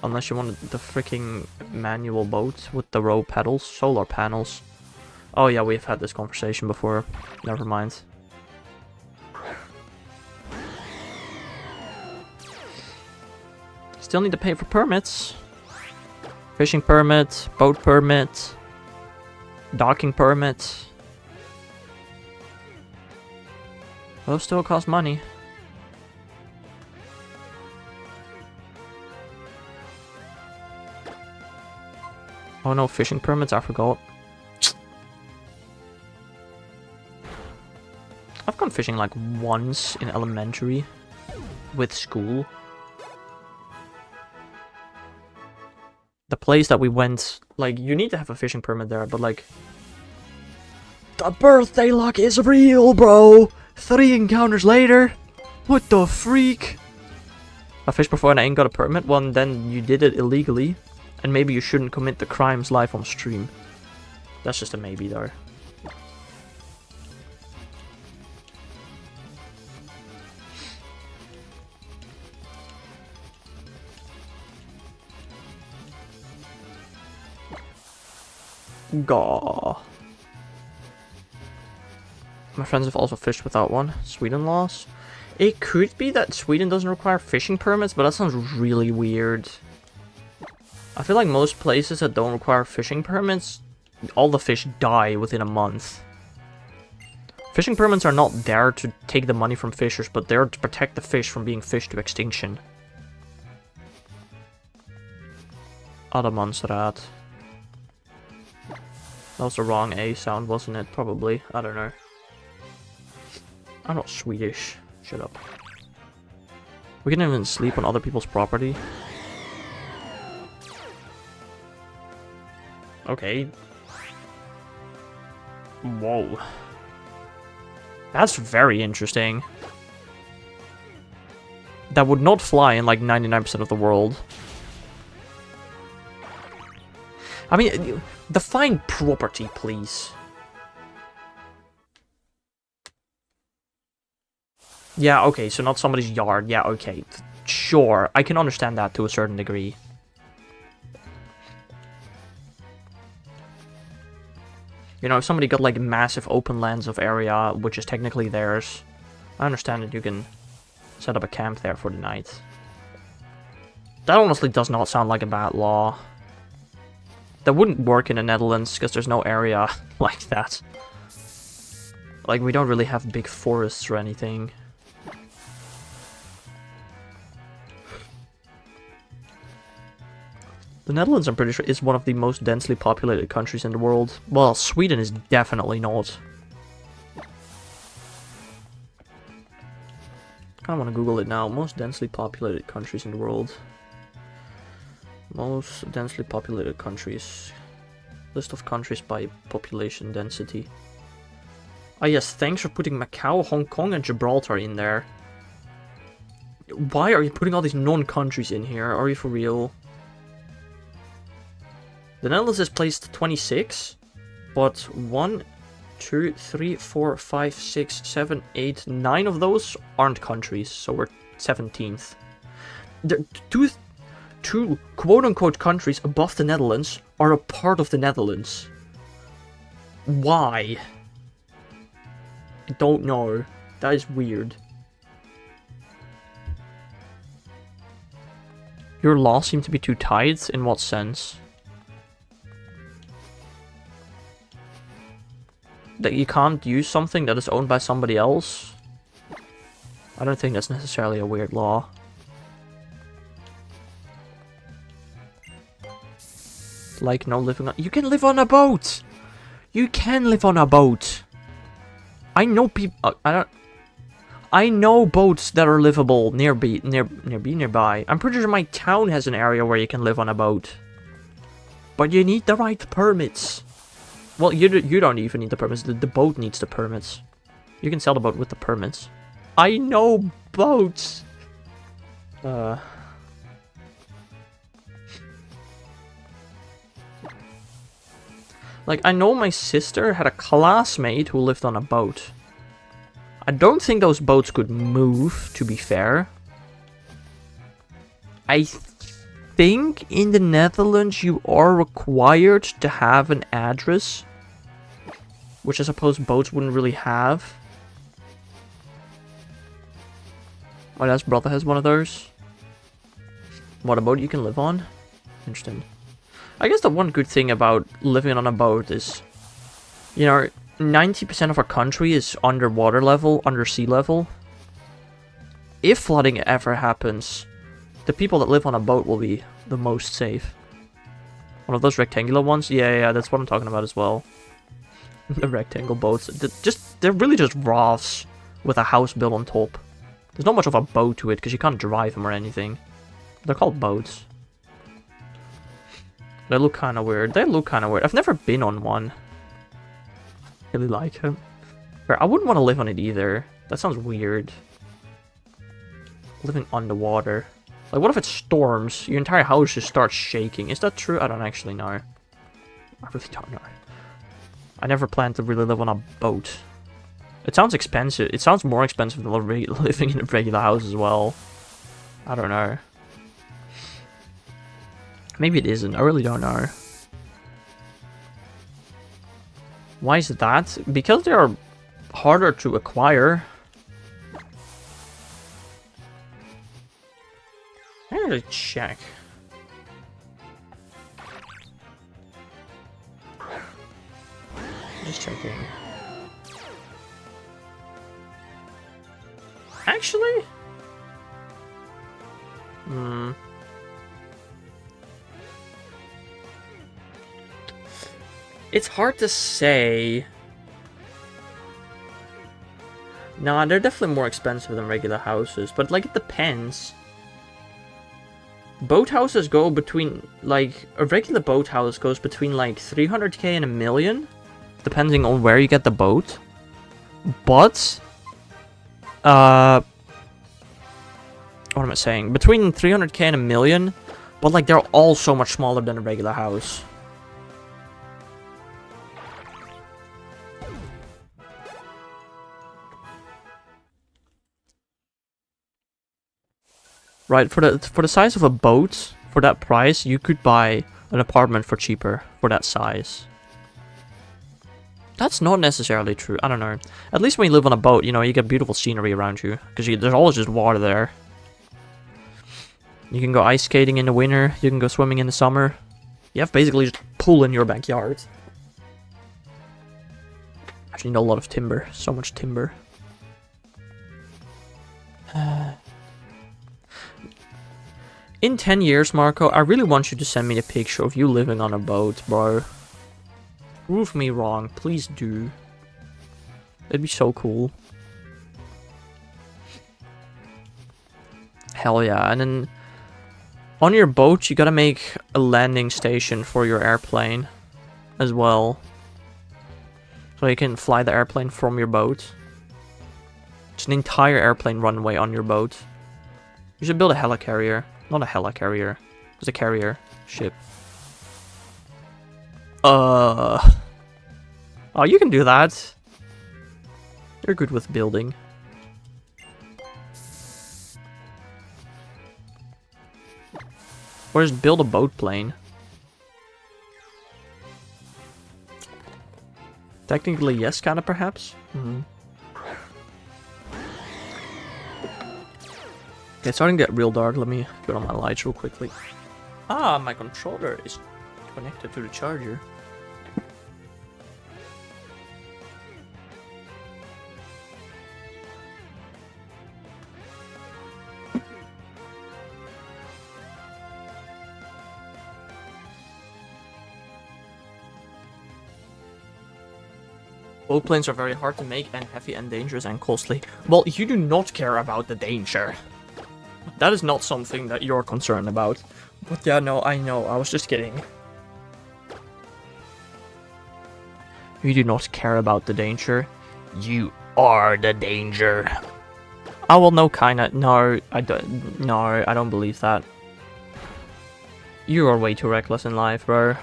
Unless you want the freaking manual boat with the row pedals, solar panels. Oh yeah, we've had this conversation before. Never mind. Still need to pay for permits. Fishing permit, boat permit, docking permit. Those still cost money. Oh no, fishing permits, I forgot. I've gone fishing like once in elementary with school. The place that we went, like, you need to have a fishing permit there, but like... The birthday luck is real, bro! 3 encounters later? What the freak? I fished before and I ain't got a permit? Well, then you did it illegally. And maybe you shouldn't commit the crimes live on stream. That's just a maybe, though. Gaw. My friends have also fished without one. Sweden laws. It could be that Sweden doesn't require fishing permits, but that sounds really weird. I feel like most places that don't require fishing permits, all the fish die within a month. Fishing permits are not there to take the money from fishers, but they're to protect the fish from being fished to extinction. Adamansraad. That was the wrong A sound, wasn't it? Probably. I don't know. I'm not Swedish. Shut up. We can even sleep on other people's property. Okay. Whoa. That's very interesting. That would not fly in like 99% of the world. I mean, define property, please. Yeah, okay, so not somebody's yard. Yeah, okay. Sure, I can understand that to a certain degree. You know, if somebody got like massive open lands of area, which is technically theirs, I understand that you can set up a camp there for the night. That honestly does not sound like a bad law. That wouldn't work in the Netherlands, because there's no area like that. Like, we don't really have big forests or anything. The Netherlands, I'm pretty sure, is one of the most densely populated countries in the world. Well, Sweden is definitely not. I kind of want to Google it now. Most densely populated countries in the world. Most densely populated countries. List of countries by population density. Ah yes, thanks for putting Macau, Hong Kong, and Gibraltar in there. Why are you putting all these non-countries in here? Are you for real? The Netherlands is placed 26, but 1, 2, 3, 4, 5, 6, 7, 8, 9 of those aren't countries, so we're 17th. The two quote-unquote countries above the Netherlands are a part of the Netherlands. Why? I don't know. That is weird. Your laws seem to be too tight? In what sense? That you can't use something that is owned by somebody else? I don't think that's necessarily a weird law. Like, no living on... You can live on a boat! You can live on a boat! I know people... I know boats that are livable nearby. I'm pretty sure my town has an area where you can live on a boat. But you need the right permits. Well, you don't even need the permits. The boat needs the permits. You can sell the boat with the permits. I know boats! Like, I know my sister had a classmate who lived on a boat. I don't think those boats could move, to be fair. I think in the Netherlands you are required to have an address. Which I suppose boats wouldn't really have. My dad's brother has one of those. What, a boat you can live on? Interesting. I guess the one good thing about living on a boat is, you know, 90% of our country is underwater level, under sea level. If flooding ever happens, the people that live on a boat will be the most safe. One of those rectangular ones? Yeah, that's what I'm talking about as well. The rectangle boats. They're really just rafts with a house built on top. There's not much of a boat to it because you can't drive them or anything. They're called boats. They look kind of weird. I've never been on one. Really like them. I wouldn't want to live on it either. That sounds weird. Living underwater. Like, what if it storms? Your entire house just starts shaking. Is that true? I don't actually know. I really don't know. I never planned to really live on a boat. It sounds expensive. It sounds more expensive than living in a regular house as well. I don't know. Maybe it isn't. I really don't know. Why is that? Because they are harder to acquire. I gotta check. Just checking. Actually? It's hard to say. Nah, they're definitely more expensive than regular houses, but like it depends. Boat houses go between, like, a regular boat house goes between like 300k and 1 million, depending on where you get the boat. But, what am I saying? Between 300k and 1 million, but like they're all so much smaller than a regular house. Right, for the size of a boat, for that price, you could buy an apartment for cheaper for that size. That's not necessarily true. I don't know. At least when you live on a boat, you know, you get beautiful scenery around you. Because there's always just water there. You can go ice skating in the winter. You can go swimming in the summer. You have basically just pool in your backyard. Actually, need a lot of timber. So much timber. In 10 years, Marco, I really want you to send me a picture of you living on a boat, bro. Prove me wrong. Please do. It'd be so cool. Hell yeah. And then on your boat, you gotta make a landing station for your airplane as well. So you can fly the airplane from your boat. It's an entire airplane runway on your boat. You should build a helicarrier. Not a helicarrier. It's a carrier ship. Oh, you can do that. You're good with building. Or just build a boat plane. Technically, yes, kinda, perhaps. Okay, it's starting to get real dark. Let me put on my lights real quickly. Ah, my controller is connected to the charger. Boat planes are very hard to make and heavy and dangerous and costly. Well, you do not care about the danger. That is not something that you're concerned about. But yeah, no, I know. I was just kidding. You do not care about the danger. You are the danger. Oh, well, no, kinda. No, I don't. No, I don't believe that. You are way too reckless in life, bro.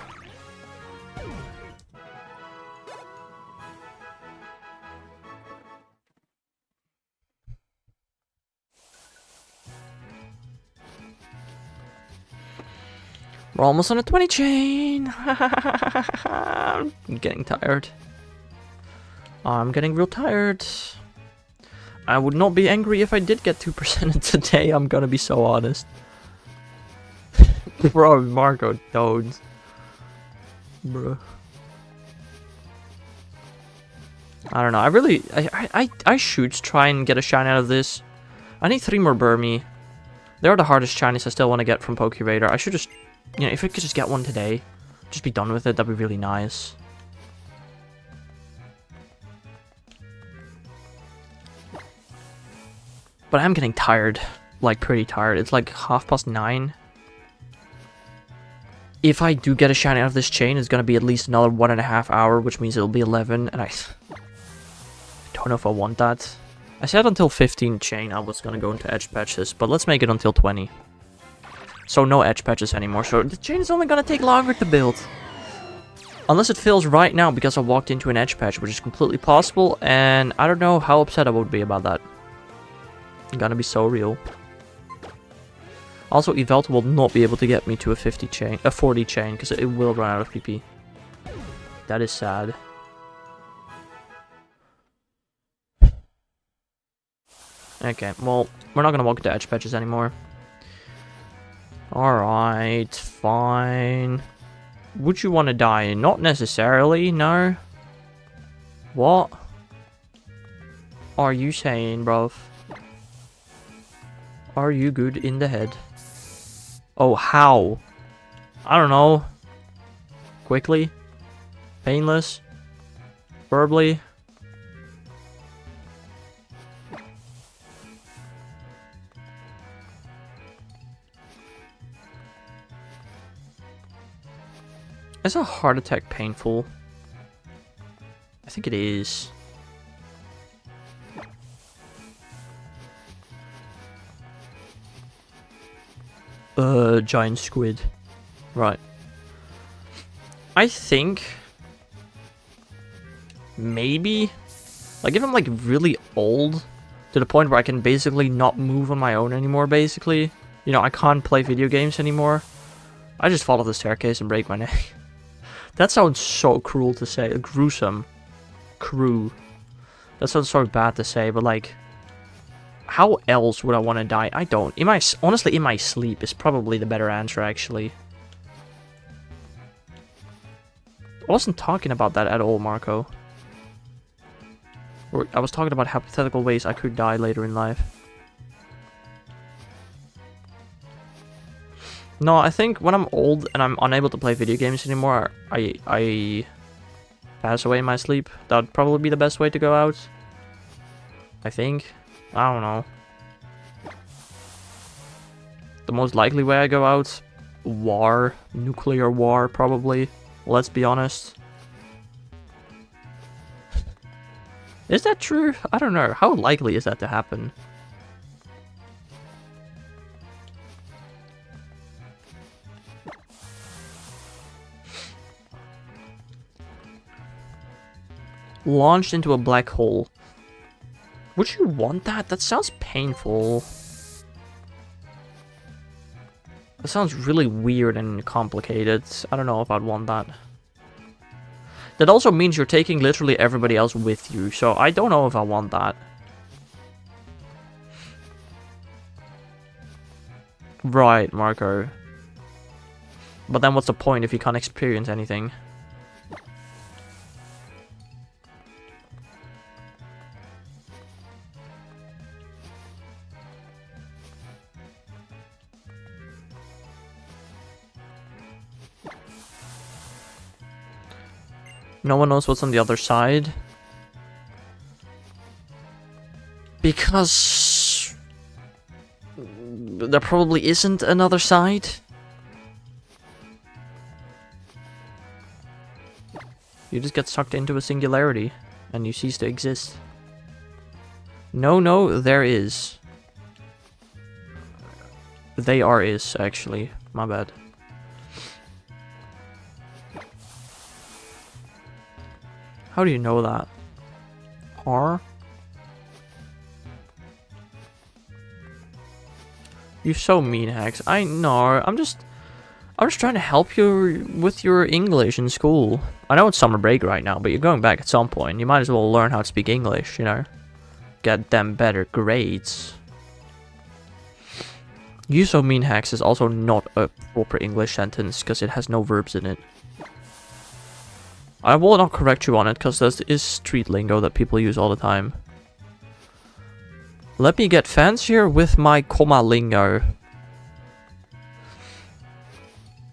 We're almost on a 20 chain. I'm getting tired. I'm getting real tired. I would not be angry if I did get 2% today, I'm gonna be so honest. Bro, Marco, don't. Bro. I don't know, I should try and get a shine out of this. I need 3 more Burmy. They're the hardest shinies I still want to get from Pokeradar. I should just, you know, if I could just get one today, just be done with it, that'd be really nice. But I'm getting tired, like pretty tired. It's like 9:30. If I do get a shiny out of this chain, it's gonna be at least another 1.5 hours, which means it'll be 11, and I don't know if I want that. I said until 15 chain I was gonna go into edge patches, but let's make it until 20. So no edge patches anymore, so the chain is only gonna take longer to build. Unless it fails right now because I walked into an edge patch, which is completely possible, and I don't know how upset I would be about that. I'm gonna be so real. Also, Evelta will not be able to get me to a 40 chain, because it will run out of PP. That is sad. Okay, well, we're not gonna walk into edge patches anymore. Alright, fine. Would you want to die? Not necessarily, no. What are you saying, bruv? Are you good in the head? Oh, how? I don't know. Quickly? Painless? Verbally? Is a heart attack painful? I think it is. Giant squid. Right. I think maybe, like, if I'm like really old to the point where I can basically not move on my own anymore, basically, you know, I can't play video games anymore, I just fall off the staircase and break my neck. That sounds so cruel to say. Gruesome. Crew. That sounds so bad to say, but like, how else would I want to die? I don't. Honestly, in my sleep is probably the better answer, actually. I wasn't talking about that at all, Marco. I was talking about hypothetical ways I could die later in life. No, I think when I'm old and I'm unable to play video games anymore, I pass away in my sleep. That'd probably be the best way to go out. I think. I don't know. The most likely way I go out? War. Nuclear war, probably. Let's be honest. Is that true? I don't know. How likely is that to happen? Launched into a black hole. Would you want that? That sounds painful. That sounds really weird and complicated. I don't know if I'd want that. That also means you're taking literally everybody else with you, so I don't know if I want that. Right, Marco. But then what's the point if you can't experience anything? No one knows what's on the other side. Because there probably isn't another side. You just get sucked into a singularity, and you cease to exist. No, there is. They are is, actually. My bad. How do you know that? Are? You're so mean, Hex. I know. I'm just trying to help you with your English in school. I know it's summer break right now, but you're going back at some point. You might as well learn how to speak English, you know? Get them better grades. You so mean, Hex is also not a proper English sentence because it has no verbs in it. I will not correct you on it because this is street lingo that people use all the time. Let me get fancier with my comma lingo.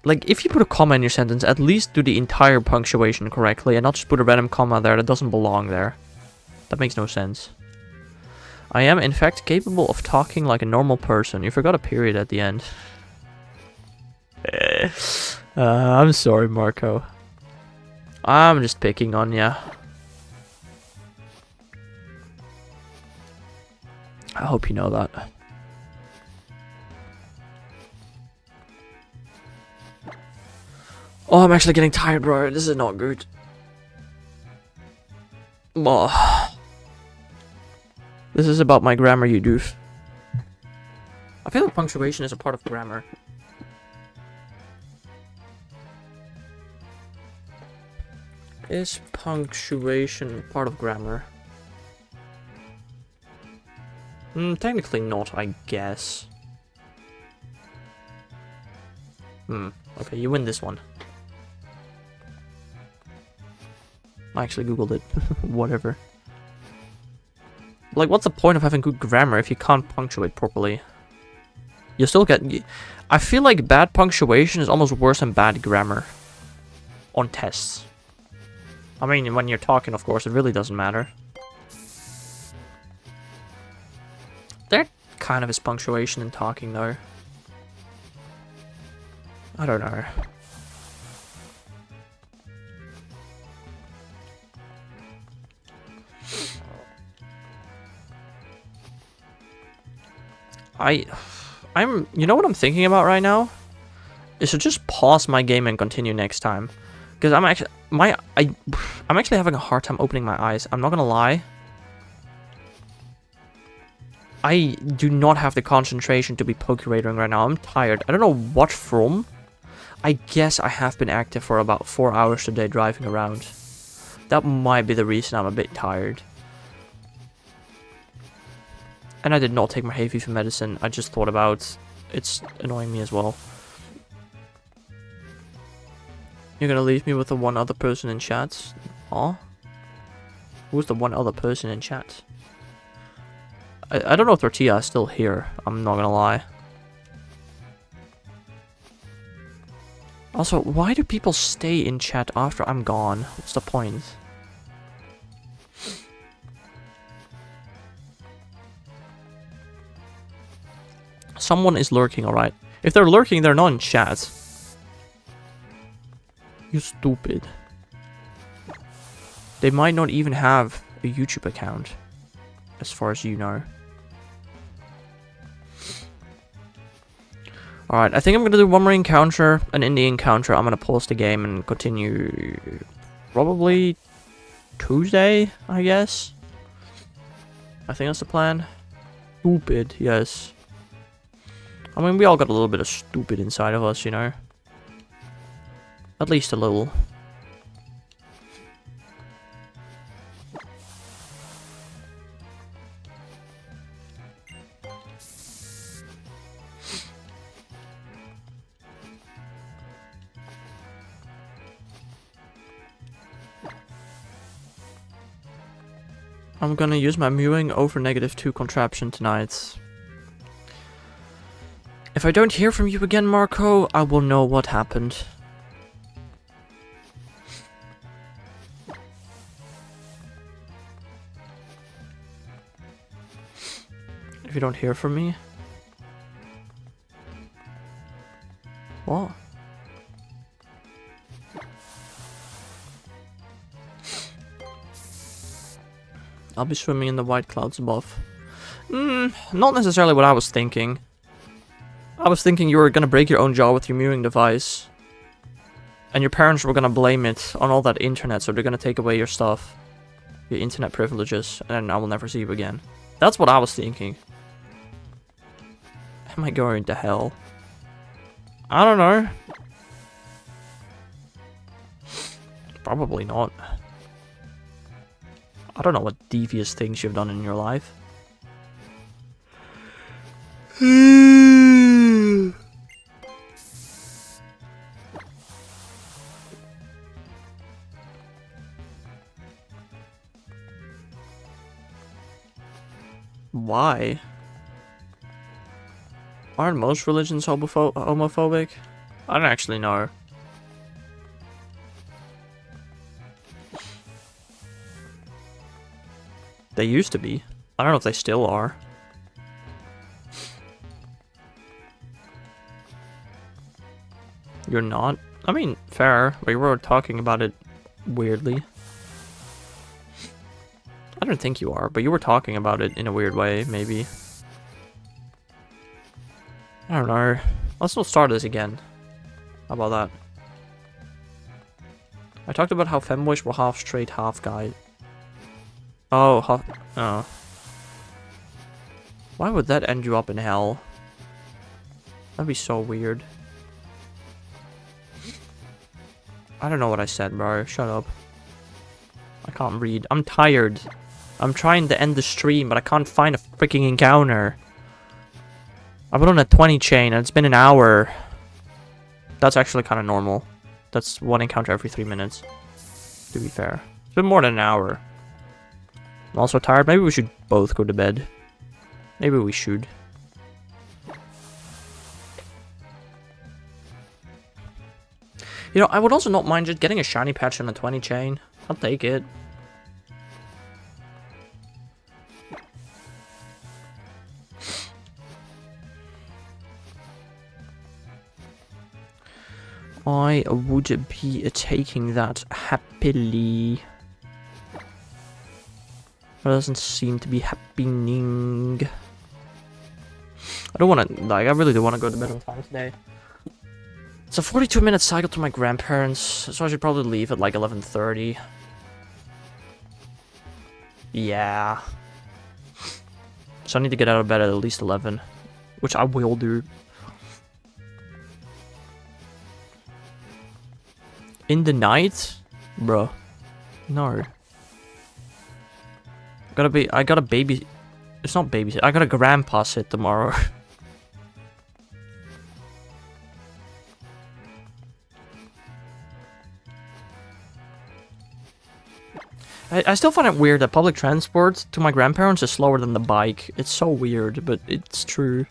Like, if you put a comma in your sentence, at least do the entire punctuation correctly and not just put a random comma there that doesn't belong there. That makes no sense. I am, in fact, capable of talking like a normal person. You forgot a period at the end. I'm sorry, Marco. I'm just picking on ya. I hope you know that. Oh, I'm actually getting tired, bro. This is not good. Oh. This is about my grammar, you doof. I feel like punctuation is a part of grammar. Is punctuation part of grammar? Technically not, I guess. Okay, you win this one. I actually googled it. Whatever. Like, what's the point of having good grammar if you can't punctuate properly? You still get... I feel like bad punctuation is almost worse than bad grammar. On tests. I mean, when you're talking, of course, it really doesn't matter. There kind of is punctuation in talking, though. I don't know. You know what I'm thinking about right now? Is to just pause my game and continue next time. Because I'm actually having a hard time opening my eyes. I'm not gonna lie. I do not have the concentration to be Pokerading right now. I'm tired. I don't know what from. I guess I have been active for about 4 hours today driving around. That might be the reason I'm a bit tired. And I did not take my hay fever medicine. I just thought about it's annoying me as well. You're gonna leave me with the one other person in chat? Aw? Who's the one other person in chat? I don't know if Tortilla is still here. I'm not gonna lie. Also, why do people stay in chat after I'm gone? What's the point? Someone is lurking, alright. If they're lurking, they're not in chat. You stupid. They might not even have a YouTube account. As far as you know. Alright, I think I'm gonna do one more encounter, an indie encounter. I'm gonna pause the game and continue probably Tuesday, I guess. I think that's the plan. Stupid, yes. I mean, we all got a little bit of stupid inside of us, you know. At least a little. I'm gonna use my mewing over -2 contraption tonight. If I don't hear from you again, Marco, I will know what happened. you don't hear from me? What? I'll be swimming in the white clouds above. Not necessarily what I was thinking. I was thinking you were gonna break your own jaw with your mewing device. And your parents were gonna blame it on all that internet, so they're gonna take away your stuff. Your internet privileges, and I will never see you again. That's what I was thinking. Am I going to hell? I don't know. Probably not. I don't know what devious things you've done in your life. Why? Aren't most religions homophobic? I don't actually know. They used to be. I don't know if they still are. You're not? I mean, fair. We were talking about it weirdly. I don't think you are, but you were talking about it in a weird way, maybe. I don't know. Let's not start this again. How about that? I talked about how femboys were half straight, half guy. Oh, oh. Why would that end you up in hell? That'd be so weird. I don't know what I said, bro. Shut up. I can't read. I'm tired. I'm trying to end the stream, but I can't find a freaking encounter. I put on a 20 chain, and it's been an hour. That's actually kind of normal. That's one encounter every 3 minutes. To be fair. It's been more than an hour. I'm also tired. Maybe we should both go to bed. Maybe we should. You know, I would also not mind just getting a shiny patch on a 20 chain. I'll take it. I would be taking that happily. That doesn't seem to be happening. I don't want to, like, I really do want to go to bed on time today. It's a 42-minute cycle to my grandparents, so I should probably leave at like 11:30. Yeah. So I need to get out of bed at least 11, which I will do. In the night? Bro. No. I got a baby. It's not babysit. I got a grandpa sit tomorrow. I still find it weird that public transport to my grandparents is slower than the bike. It's so weird, but it's true.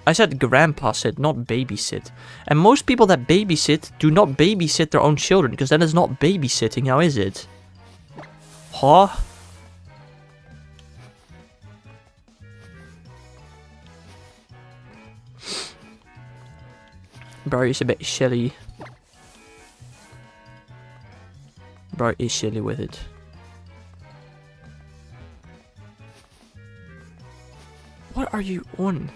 I said grandpa sit, not babysit. And most people that babysit do not babysit their own children, because that is not babysitting, now is it? Huh? Bro, it's a bit silly. Bro is silly with it. What are you on?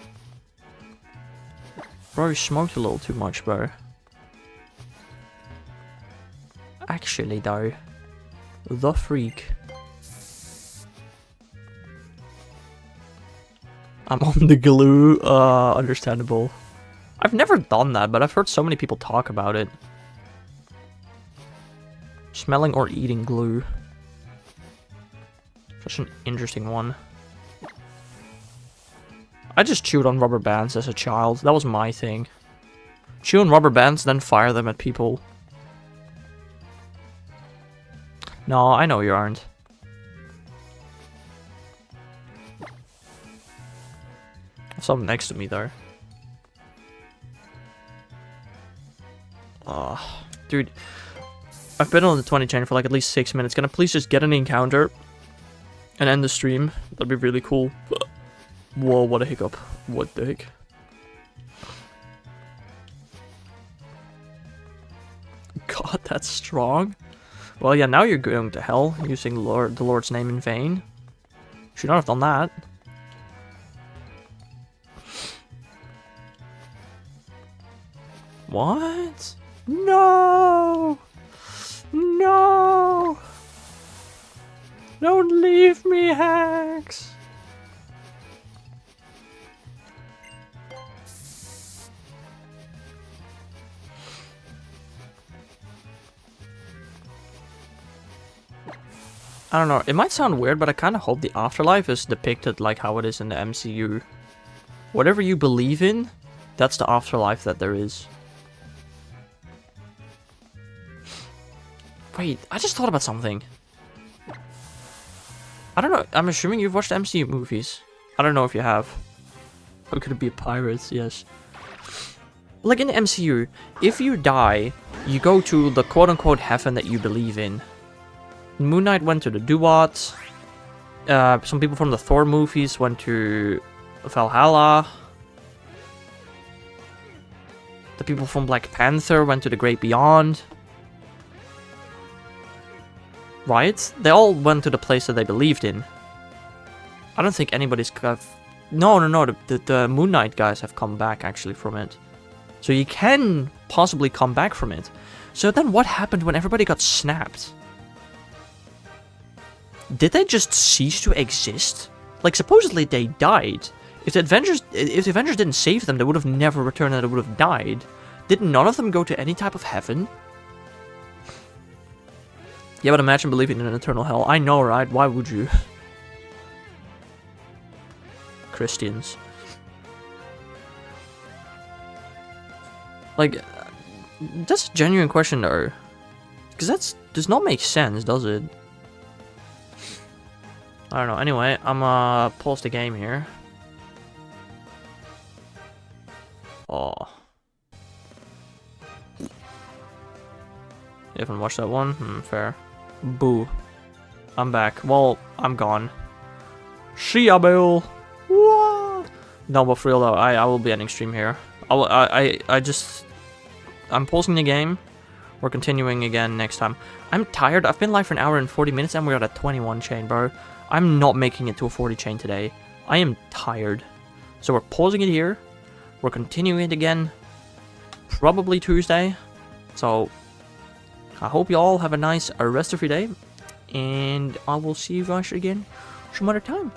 Bro, you smoked a little too much, bro. Actually, though. The freak. I'm on the glue. Understandable. I've never done that, but I've heard so many people talk about it. Smelling or eating glue. Such an interesting one. I just chewed on rubber bands as a child. That was my thing. Chew on rubber bands, then fire them at people. No, I know you aren't. There's something next to me, though. Dude. I've been on the 20 chain for like at least 6 minutes. Can I please just get an encounter and end the stream? That'd be really cool. Whoa, what a hiccup. What the heck? God, that's strong. Well, yeah, now you're going to hell, using the Lord's name in vain. Should not have done that. What? No! No! Don't leave me, Hax! I don't know, it might sound weird, but I kind of hope the afterlife is depicted like how it is in the MCU. Whatever you believe in, that's the afterlife that there is. Wait, I just thought about something. I don't know, I'm assuming you've watched MCU movies. I don't know if you have. Or could it be pirates? Yes. Like in the MCU, if you die, you go to the quote-unquote heaven that you believe in. Moon Knight went to the Duat. Some people from the Thor movies went to Valhalla. The people from Black Panther went to the Great Beyond. Right? They all went to the place that they believed in. I don't think anybody's... No. The Moon Knight guys have come back, actually, from it. So you can possibly come back from it. So then what happened when everybody got snapped? Did they just cease to exist? Like, supposedly they died. If the Avengers didn't save them, they would have never returned and they would have died. Did none of them go to any type of heaven? Yeah, but imagine believing in an eternal hell. I know, right? Why would you? Christians. Like, that's a genuine question, though. Because that does not make sense, does it? I don't know. Anyway, I'm pause the game here. Oh. You haven't watched that one? Fair. Boo. I'm back. Well, I'm gone. See ya, Bill. What? No, but for real though, I will be ending stream here. I'm pausing the game. We're continuing again next time. I'm tired. I've been live for an hour and 40 minutes and we're at a 21 chain, bro. I'm not making it to a 40 chain today. I am tired. So we're pausing it here. We're continuing it again. Probably Tuesday. So I hope you all have a nice rest of your day. And I will see you guys again some other time.